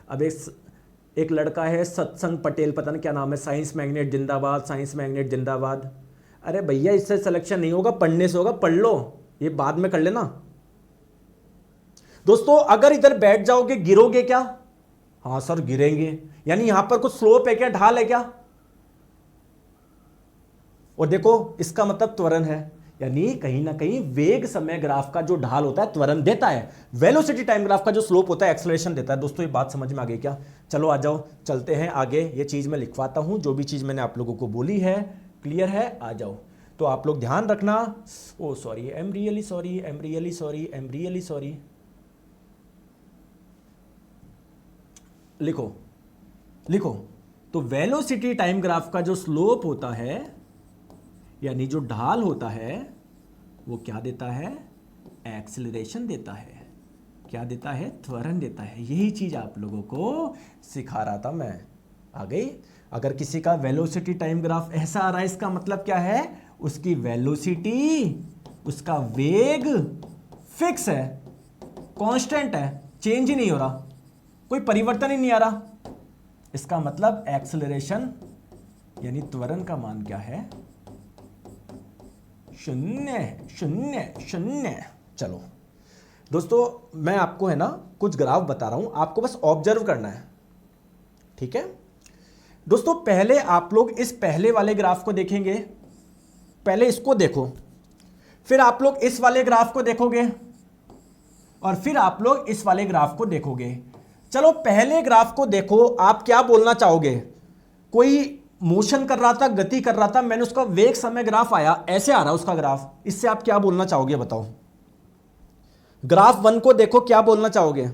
अब एक लड़का है सत्संग पटेल, पता नहीं क्या नाम है, साइंस मैग्नेट जिंदाबाद, साइंस मैग्नेट जिंदाबाद। अरे भैया इससे सिलेक्शन नहीं होगा, पढ़ने से होगा, पढ़ लो, ये बाद में कर लेना। दोस्तों अगर इधर बैठ जाओगे गिरोगे क्या? हाँ सर गिरेंगे, यानी यहां पर कुछ स्लोप है क्या, ढाल है क्या? और देखो इसका मतलब त्वरण है, यानी कहीं ना कहीं वेग समय ग्राफ का जो ढाल होता है त्वरण देता है, वेलोसिटी टाइम ग्राफ का जो स्लोप होता है एक्सेलरेशन देता है। दोस्तों ये बात समझ में आ गई क्या? चलो आ जाओ चलते हैं आगे, ये चीज मैं लिखवाता हूं, जो भी चीज मैंने आप लोगों को बोली है क्लियर है? आ जाओ। तो आप लोग ध्यान रखना। Oh sorry, I am really sorry, I am really sorry, I am really sorry. लिखो लिखो। तो वेलोसिटी टाइम ग्राफ का जो स्लोप होता है यानी जो ढाल होता है वो क्या देता है? एक्सेलरेशन देता है। क्या देता है? त्वरण देता है। यही चीज आप लोगों को सिखा रहा था मैं। आ गई? अगर किसी का वेलोसिटी टाइम ग्राफ ऐसा आ रहा है, इसका मतलब क्या है? उसकी वेलोसिटी, उसका वेग फिक्स है, कांस्टेंट है, चेंज ही नहीं हो रहा, कोई परिवर्तन ही नहीं आ रहा। इसका मतलब एक्सेलरेशन यानी त्वरण का मान क्या है? 0 0 0। चलो दोस्तों मैं आपको है ना कुछ ग्राफ बता रहा हूं, आपको बस ऑब्जर्व करना है, ठीक है दोस्तों? पहले आप लोग इस पहले वाले ग्राफ को देखेंगे, पहले इसको देखो, फिर आप लोग इस वाले ग्राफ को देखोगे और फिर आप लोग इस वाले ग्राफ को देखोगे। चलो पहले ग्राफ को देखो, आप क्या बोलना चाहोगे? कोई मोशन कर रहा था, गति कर रहा था, मैंने उसका वेग समय ग्राफ आया, ऐसे आ रहा उसका ग्राफ, इससे आप क्या बोलना चाहोगे बताओ? ग्राफ 1 को देखो, क्या बोलना चाहोगे?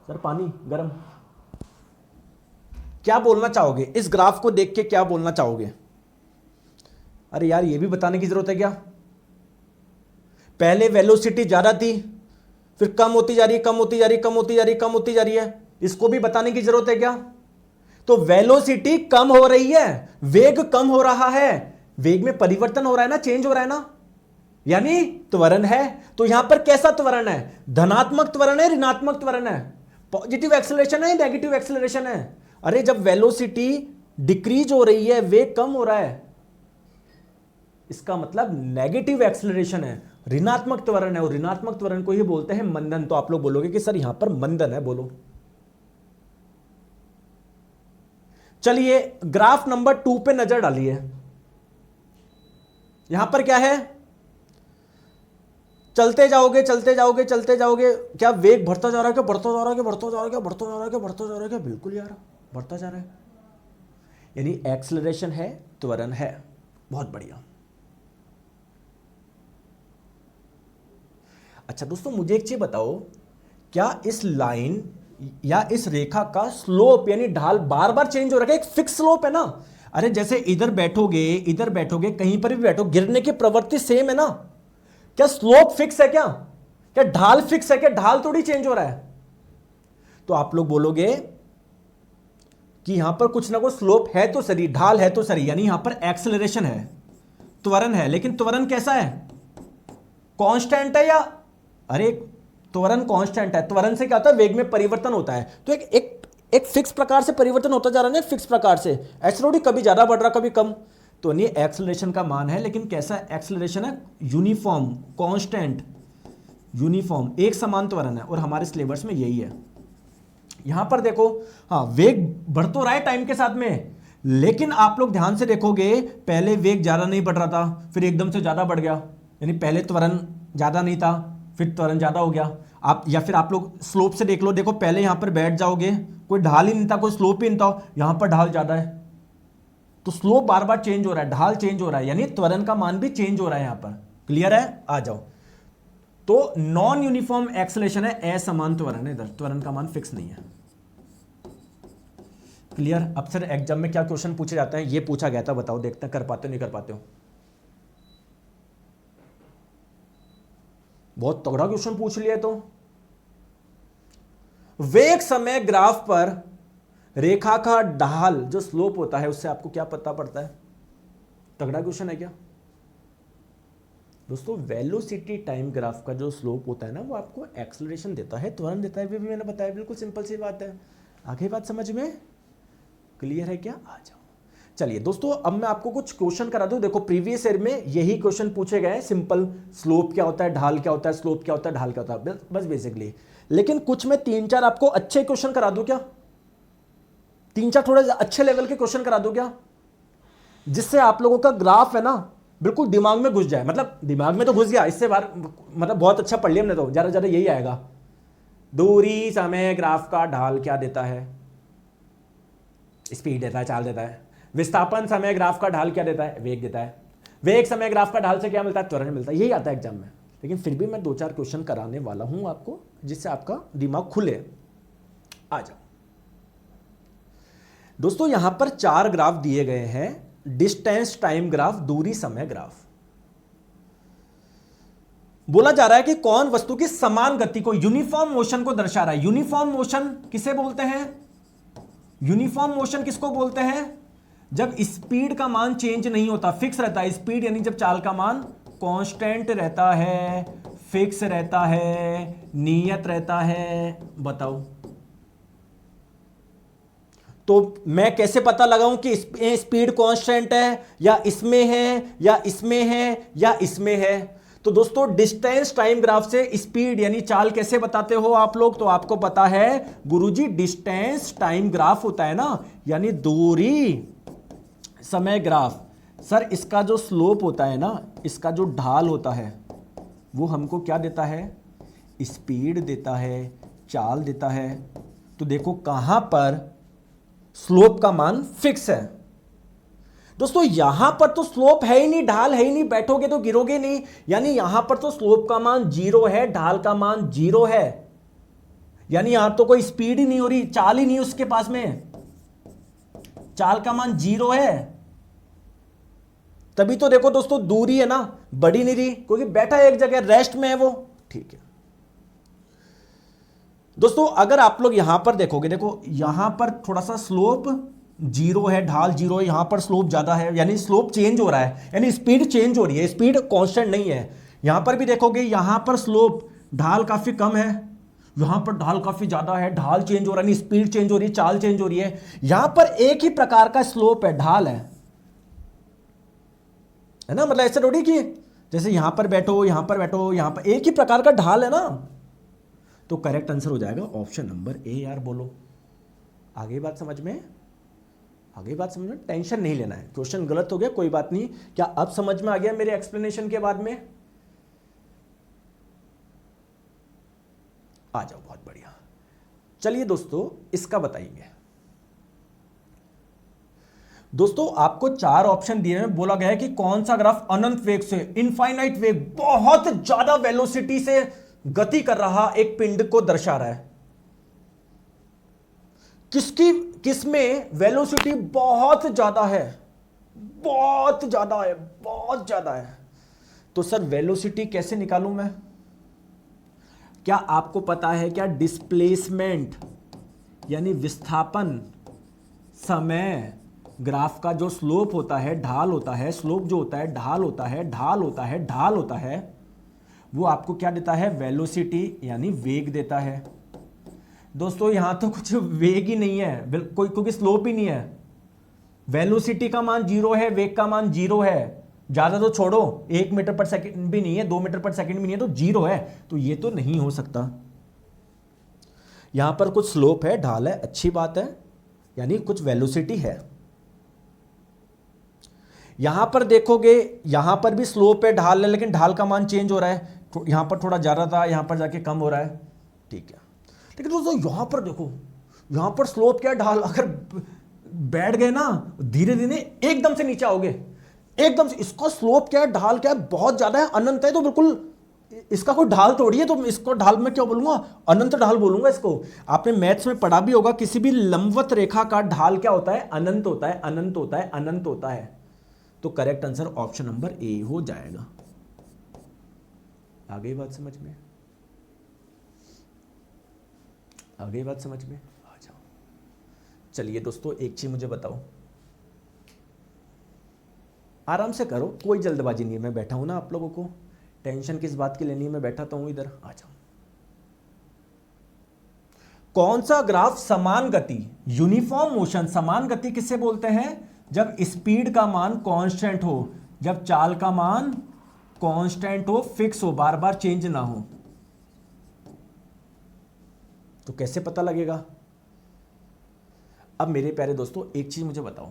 सर पानी गरम, क्या बोलना चाहोगे? इस ग्राफ को देख के क्या बोलना चाहोगे? अरे यार ये भी बताने की जरूरत है क्या? पहले वेलोसिटी ज्यादा थी, फिर कम होती जा रही है, कम होती जा रही है, कम होती जा रही है, कम होती जा रही है, इसको भी बताने की जरूरत है क्या? तो वेलोसिटी कम हो रही है, वेग कम हो रहा है, वेग में परिवर्तन हो रहा है ना, चेंज हो रहा है ना। यानी त्वरण है। तो यहां पर कैसा त्वरण है, धनात्मक त्वरण है, ऋणात्मक त्वरण है, पॉजिटिव एक्सेलरेशन है, नेगेटिव एक्सेलरेशन है। अरे जब वेलोसिटी डिक्रीज हो रही है, वेग कम हो रहा है, इसका मतलब नेगेटिव एक्सेलरेशन है, ऋणात्मक त्वरण है, और ऋणात्मक त्वरण को ही बोलते हैं मंदन। तो आप लोग बोलोगे कि सर यहां पर मंदन है, बोलो। चलिए ग्राफ नंबर 2 पे नजर डालिए। यहां पर क्या है, चलते जाओगे चलते जाओगे चलते जाओगे, क्या वेग बढ़ता जा रहा है, क्या बढ़ता जा रहा है, क्या बढ़ता जा रहा है, क्या बढ़ता जा रहा है, क्या बढ़ता जा रहा है, क्या बिल्कुल यार बढ़ता जा रहा है, यानी एक्सेलरेशन है, त्वरण है। बहुत बढ़िया। अच्छा दोस्तों मुझे एक चीज बताओ, क्या इस लाइन या इस रेखा का स्लोप यानी ढाल बार बार चेंज हो रहा है, एक फिक्स स्लोप है ना। अरे जैसे इधर बैठोगे कहीं पर भी बैठो, गिरने की प्रवृत्ति सेम है ना। क्या स्लोप फिक्स है, क्या क्या ढाल फिक्स है, क्या ढाल थोड़ी चेंज हो रहा है। तो आप लोग बोलोगे कि यहां पर कुछ ना कुछ स्लोप है तो सही, ढाल है तो सही, यानी यहां पर एक्सेलरेशन है, त्वरण है। लेकिन त्वरण कैसा है, कांस्टेंट है या, अरे त्वरण कांस्टेंट है, त्वरण से क्या होता है, वेग में परिवर्तन होता है। तो एक फिक्स प्रकार से परिवर्तन होता जा रहा है ना, फिक्स प्रकार से, ऐसे कभी ज्यादा बढ़ रहा कभी कम। तो नहीं एक्सेलरेशन का मान है, लेकिन कैसा एक्सेलरेशन है, यूनिफॉर्म, कांस्टेंट, यूनिफॉर्म, एक समान त्वरण है, और हमारे सिलेबस में यही है। यहां पर देखो, हाँ वेग बढ़ तो रहा है टाइम के साथ में, लेकिन आप लोग ध्यान से देखोगे पहले वेग ज्यादा नहीं बढ़ रहा था, फिर एकदम से ज्यादा बढ़ गया, यानी पहले त्वरण ज्यादा नहीं था, फिर त्वरण ज्यादा हो गया। आप या फिर आप लोग स्लोप से देख लो, देखो पहले यहां पर बैठ जाओगे, कोई ढाल ही नहीं था, कोई स्लोप ही नहीं था, यहां पर ढाल ज्यादा है, तो स्लोप बार बार चेंज हो रहा है, ढाल चेंज हो रहा है, यानी त्वरण का मान भी चेंज हो रहा है यहां पर। क्लियर है, आ जाओ। तो नॉन यूनिफॉर्म एक्सेलरेशन है, असमान त्वरण है, इधर त्वरण का मान फिक्स नहीं है। क्लियर। अब सर एग्जाम में क्या क्वेश्चन पूछे जाते हैं, ये पूछा गया था, बताओ देखते हैं कर पाते हो नहीं कर पाते हो। बहुत तगड़ा क्वेश्चन पूछ लिया। तो वेग समय ग्राफ पर रेखा का ढाल जो स्लोप होता है, उससे आपको क्या पता पड़ता है। तगड़ा क्वेश्चन है क्या दोस्तों। वेलोसिटी टाइम ग्राफ का जो स्लोप होता है ना, वो आपको एक्सेलरेशन देता है, त्वरण देता है, भी मैंने बताया, बिल्कुल सिंपल सी बात है। आगे बात समझ में क्लियर है क्या, आ जाओ। चलिए दोस्तों अब मैं आपको कुछ क्वेश्चन करा दूं। देखो प्रीवियस ईयर में यही क्वेश्चन पूछे गए, सिंपल, स्लोप क्या होता है, ढाल क्या होता है, स्लोप क्या होता है, ढाल क्या होता है, बस बेसिकली। लेकिन कुछ मैं 3-4 आपको अच्छे क्वेश्चन करा दूं क्या, 3-4 थोड़े अच्छे लेवल के क्वेश्चन करा दूं क्या, जिससे आप लोगों का ग्राफ है ना बिल्कुल दिमाग में घुस जाए। मतलब दिमाग में तो घुस गया, इससे बार मतलब बहुत अच्छा पढ़ लिया हमने, तो ज्यादा ज्यादा यही आएगा। दूरी समय ग्राफ का ढाल क्या देता है, स्पीड देता है, चाल देता है। विस्थापन समय ग्राफ का ढाल क्या देता है, वेग देता है। वेग समय ग्राफ का ढाल से क्या मिलता है, त्वरण मिलता है। यही आता है एग्जाम में। लेकिन फिर भी मैं 2-4 क्वेश्चन कराने वाला हूं आपको, जिससे आपका दिमाग खुले। आ जाओ दोस्तों, यहां पर 4 ग्राफ दिए गए हैं, डिस्टेंस टाइम ग्राफ, दूरी समय ग्राफ। बोला जा रहा है कि कौन वस्तु की समान गति को, यूनिफॉर्म मोशन को दर्शा रहा है। यूनिफॉर्म मोशन किसे बोलते हैं, यूनिफॉर्म मोशन किसको बोलते हैं, जब स्पीड का मान चेंज नहीं होता, फिक्स रहता है। स्पीड यानी जब चाल का मान कांस्टेंट रहता है, फिक्स रहता है, नियत रहता है। बताओ तो मैं कैसे पता लगाऊं कि स्पीड कांस्टेंट है, या इसमें है, या इसमें है, या इसमें है। तो दोस्तों डिस्टेंस टाइम ग्राफ से स्पीड यानी चाल कैसे बताते हो आप लोग, तो आपको पता है गुरुजी, डिस्टेंस टाइम ग्राफ होता है ना, यानी दूरी समय ग्राफ। सर इसका जो स्लोप होता है ना, इसका जो ढाल होता है, वो हमको क्या देता है, स्पीड देता है, चाल देता है। तो देखो कहां पर स्लोप का मान फिक्स है। दोस्तों यहां पर तो स्लोप है ही नहीं, ढाल है ही नहीं, बैठोगे तो गिरोगे नहीं, यानी यहां पर तो स्लोप का मान 0 है, ढाल का मान 0 है, यानी यहां तो कोई स्पीड ही नहीं हो रही, चाल ही नहीं उसके पास में, चाल का मान 0 है। तभी तो देखो दोस्तों दूरी है ना बढ़ी नहीं रही, क्योंकि बैठा एक जगह, रेस्ट में है वो। ठीक है दोस्तों, अगर आप लोग यहां पर देखोगे, देखो यहां पर थोड़ा सा स्लोप 0 है, ढाल 0 है, यहां पर स्लोप ज्यादा है, यानी स्लोप चेंज हो रहा है, यानी स्पीड चेंज हो रही है, स्पीड कांस्टेंट नहीं है। यहां पर भी देखोगे, यहां पर स्लोप ढाल काफी कम है, यहां पर ढाल काफी ज्यादा है, ढाल चेंज हो रहा है, स्पीड चेंज हो रही है, चाल चेंज हो रही है। यहां पर एक ही प्रकार का स्लोप है, ढाल है ना, मतलब ऐसे थोड़ी कि जैसे यहां पर बैठो, यहां पर बैठो, यहां पर एक ही प्रकार का ढाल है ना। तो करेक्ट आंसर हो जाएगा ऑप्शन नंबर ए यार। बोलो, आगे बात समझ में, आगे बात समझ में, टेंशन नहीं लेना है। क्वेश्चन गलत हो गया कोई बात नहीं। क्या अब समझ में आ गया मेरे एक्सप्लेनेशन के बाद में? आ जाओ, बहुत बढ़िया। चलिए दोस्तों, इसका बताएंगे। दोस्तों आपको 4 ऑप्शन दिए हैं, बोला गया है कि कौन सा ग्राफ अनंत वेग से, इनफाइनाइट वेग, बहुत ज्यादा वेलोसिटी से गति कर रहा एक पिंड को दर्शा रहा है। किसमें वेलोसिटी बहुत ज्यादा है, बहुत ज्यादा है, बहुत ज्यादा है। तो सर वेलोसिटी कैसे निकालूं मैं? क्या आपको पता है क्या डिस्प्लेसमेंट यानी विस्थापन समय ग्राफ का जो स्लोप होता है, ढाल होता है, स्लोप जो होता है ढाल होता है, ढाल होता है, ढाल होता है, वो आपको क्या देता है? वेलोसिटी यानी वेग देता है। दोस्तों यहां तो कुछ वेग ही नहीं है कोई, क्योंकि स्लोप ही नहीं है। वेलोसिटी का मान 0 है, वेग का मान 0 है। ज्यादा तो छोड़ो, 1 मीटर पर सेकंड भी नहीं है, 2 मीटर पर सेकंड भी नहीं है, तो 0 है। तो ये तो नहीं हो सकता। यहां पर कुछ स्लोप है, ढाल है, अच्छी बात है, यानी कुछ वेलोसिटी है। यहां पर देखोगे, यहां पर भी स्लोप है, ढाल है, लेकिन ढाल का मान चेंज हो रहा है। यहां पर थोड़ा ज्यादा था, यहां पर जाके कम हो रहा है, ठीक है। लेकिन दोस्तों यहां पर देखो, यहां पर स्लोप क्या, ढाल, अगर बैठ गए ना धीरे धीरे एकदम से नीचे आओगे, एकदम से। इसका स्लोप क्या है, ढाल क्या है, बहुत ज्यादा है, अनंत है, तो बिल्कुल इसका कोई ढाल तोड़ी है, तो इसको ढाल में क्या बोलूंगा? अनंत ढाल बोलूंगा इसको। आपने मैथ्स में पढ़ा भी होगा, किसी भी लंबवत रेखा का ढाल क्या होता है? अनंत होता है, अनंत होता है, अनंत होता है। तो correct answer option number A हो जाएगा। आ गई बात समझ में? आ गई बात समझ में? आ जाओ। चलिए दोस्तों, एक चीज मुझे बताओ, आराम से करो, कोई जल्दबाजी नहीं है, मैं बैठा हूं ना, आप लोगों को टेंशन किस बात की लेनी है, मैं बैठा तो हूं इधर। आ जाओ। कौन सा ग्राफ समान गति, यूनिफॉर्म मोशन, समान गति किससे बोलते हैं? जब स्पीड का मान कांस्टेंट हो, जब चाल का मान कांस्टेंट हो, फिक्स हो, बार बार चेंज ना हो। तो कैसे पता लगेगा? अब मेरे प्यारे दोस्तों एक चीज मुझे बताओ,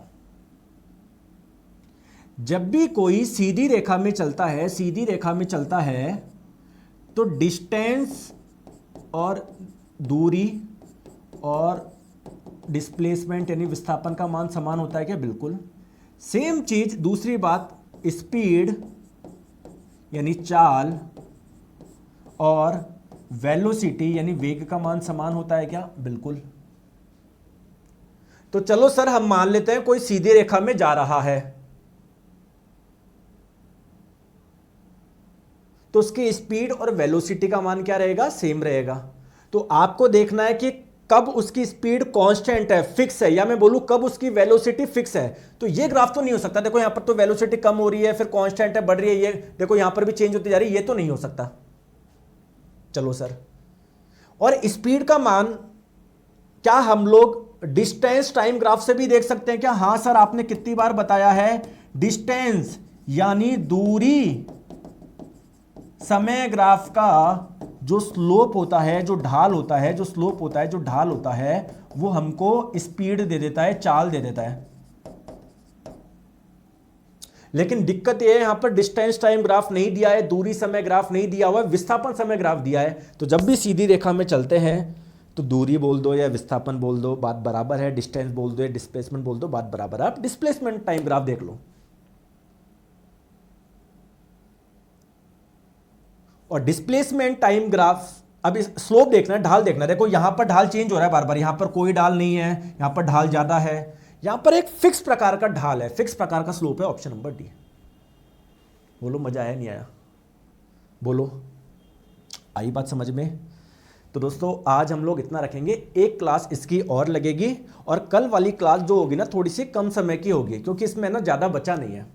जब भी कोई सीधी रेखा में चलता है, सीधी रेखा में चलता है, तो डिस्टेंस और दूरी और डिस्प्लेसमेंट यानी विस्थापन का मान समान होता है क्या? बिल्कुल सेम चीज। दूसरी बात, स्पीड यानी चाल और वेलोसिटी यानी वेग का मान समान होता है क्या? बिल्कुल। तो चलो सर हम मान लेते हैं कोई सीधी रेखा में जा रहा है, तो उसकी स्पीड और वेलोसिटी का मान क्या रहेगा? सेम रहेगा। तो आपको देखना है कि कब उसकी स्पीड कांस्टेंट है, फिक्स है, या मैं बोलूं कब उसकी वेलोसिटी फिक्स है। तो ये ग्राफ तो नहीं हो सकता। देखो यहां पर तो वेलोसिटी कम हो रही है, फिर कांस्टेंट है, बढ़ रही है, ये देखो यहां पर भी चेंज होती जा रही है, ये तो नहीं हो सकता। चलो सर, और स्पीड का मान क्या हम लोग डिस्टेंस टाइम ग्राफ से भी देख सकते हैं क्या? हां सर, आपने कितनी बार बताया है, डिस्टेंस यानी दूरी समय ग्राफ का जो स्लोप होता है, जो ढाल होता है, जो स्लोप होता है, जो ढाल होता है, वो हमको स्पीड दे देता है, चाल दे देता है। लेकिन दिक्कत ये है, यहां पर डिस्टेंस टाइम ग्राफ नहीं दिया है, दूरी समय ग्राफ नहीं दिया हुआ है, विस्थापन समय ग्राफ दिया है। तो जब भी सीधी रेखा में चलते हैं तो दूरी बोल दो या विस्थापन बोल दो, बात बराबर है। डिस्टेंस बोल दो या डिस्प्लेसमेंट बोल दो, बात बराबर है। आप डिस्प्लेसमेंट टाइम ग्राफ देख लो, और डिस्प्लेसमेंट टाइम ग्राफ, अब स्लोप देखना है, ढाल देखना है। देखो यहां पर ढाल चेंज हो रहा है बार बार, यहां पर कोई ढाल नहीं है, यहां पर ढाल ज्यादा है, यहां पर एक फिक्स प्रकार का ढाल है, फिक्स प्रकार का स्लोप है। Option number D. बोलो मजा आया नहीं आया? बोलो, आई बात समझ में? तो दोस्तों आज हम लोग इतना रखेंगे, एक क्लास इसकी और लगेगी, और कल वाली क्लास जो होगी ना थोड़ी सी कम समय की होगी, क्योंकि इसमें ना ज़्यादा बचा नहीं है।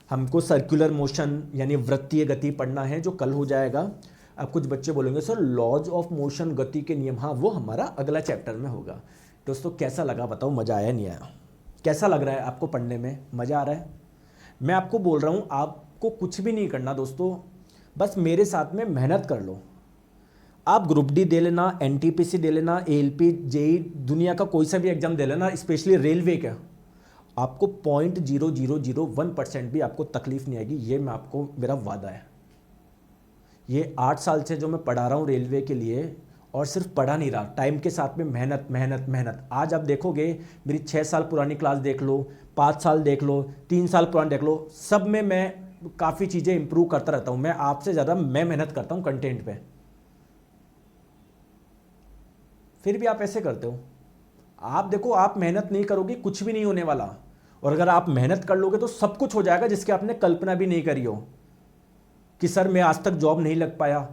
हमको सर्कुलर मोशन यानी वृत्तीय गति पढ़ना है, जो कल हो जाएगा। अब कुछ बच्चे बोलेंगे सर लॉज ऑफ मोशन, गति के नियम, हाँ वो हमारा अगला चैप्टर में होगा। दोस्तों कैसा लगा बताओ, मज़ा आया नहीं आया? कैसा लग रहा है आपको पढ़ने में, मज़ा आ रहा है? मैं आपको बोल रहा हूँ आपको कुछ भी नहीं करना दोस्तों, बस मेरे साथ में मेहनत कर लो। आप ग्रुप डी दे लेना, एनटीपीसी दे लेना, एएलपी, जेई, दुनिया का कोई सा भी एग्जाम दे लेना, स्पेशली रेलवे का, आपको 0.0001% भी आपको तकलीफ नहीं आएगी, ये मैं आपको, मेरा वादा है। ये 8 साल से जो मैं पढ़ा रहा हूँ रेलवे के लिए, और सिर्फ पढ़ा नहीं रहा, टाइम के साथ में मेहनत मेहनत मेहनत। आज आप देखोगे मेरी 6 साल पुरानी क्लास देख लो, 5 साल देख लो, 3 साल पुरानी देख लो, सब में मैं काफ़ी चीज़ें इंप्रूव करता रहता हूँ। मैं आपसे ज़्यादा मैं मेहनत करता हूँ कंटेंट पे, फिर भी आप ऐसे करते हो। आप देखो, आप मेहनत नहीं करोगे कुछ भी नहीं होने वाला, और अगर आप मेहनत कर लोगे तो सब कुछ हो जाएगा जिसकी आपने कल्पना भी नहीं करी हो। कि सर मैं आज तक जॉब नहीं लग पाया,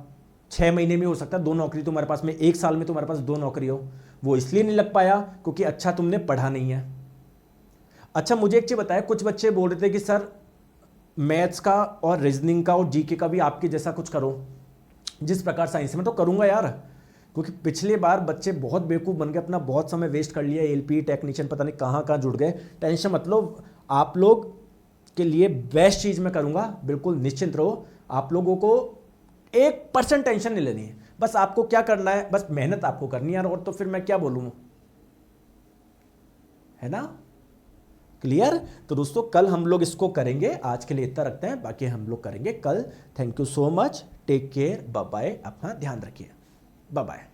6 महीने में हो सकता है 2 नौकरी तुम्हारे पास में, 1 साल में तुम्हारे पास 2 नौकरी हो, वो इसलिए नहीं लग पाया क्योंकि अच्छा तुमने पढ़ा नहीं है। अच्छा मुझे एक चीज़ बताया, कुछ बच्चे बोल रहे थे कि सर मैथ्स का और रीजनिंग का और जीके का भी आपके जैसा कुछ करो, जिस प्रकार साइंस में। तो करूँगा यार, क्योंकि पिछली बार बच्चे बहुत बेवकूफ़ बन गए, अपना बहुत समय वेस्ट कर लिया, एलपी टेक्नीशियन पता नहीं कहाँ कहाँ जुड़ गए। टेंशन मतलब आप लोग के लिए बेस्ट चीज़ मैं करूँगा, बिल्कुल निश्चिंत रहो। आप लोगों को 1% टेंशन नहीं लेनी है, बस आपको क्या करना है, बस मेहनत आपको करनी है यार, और तो फिर मैं क्या बोलूँ, है ना? क्लियर? तो दोस्तों कल हम लोग इसको करेंगे, आज के लिए इतना रखते हैं, बाकी हम लोग करेंगे कल। Thank you so much, take care, bye bye, अपना ध्यान रखिए, बाय बाय।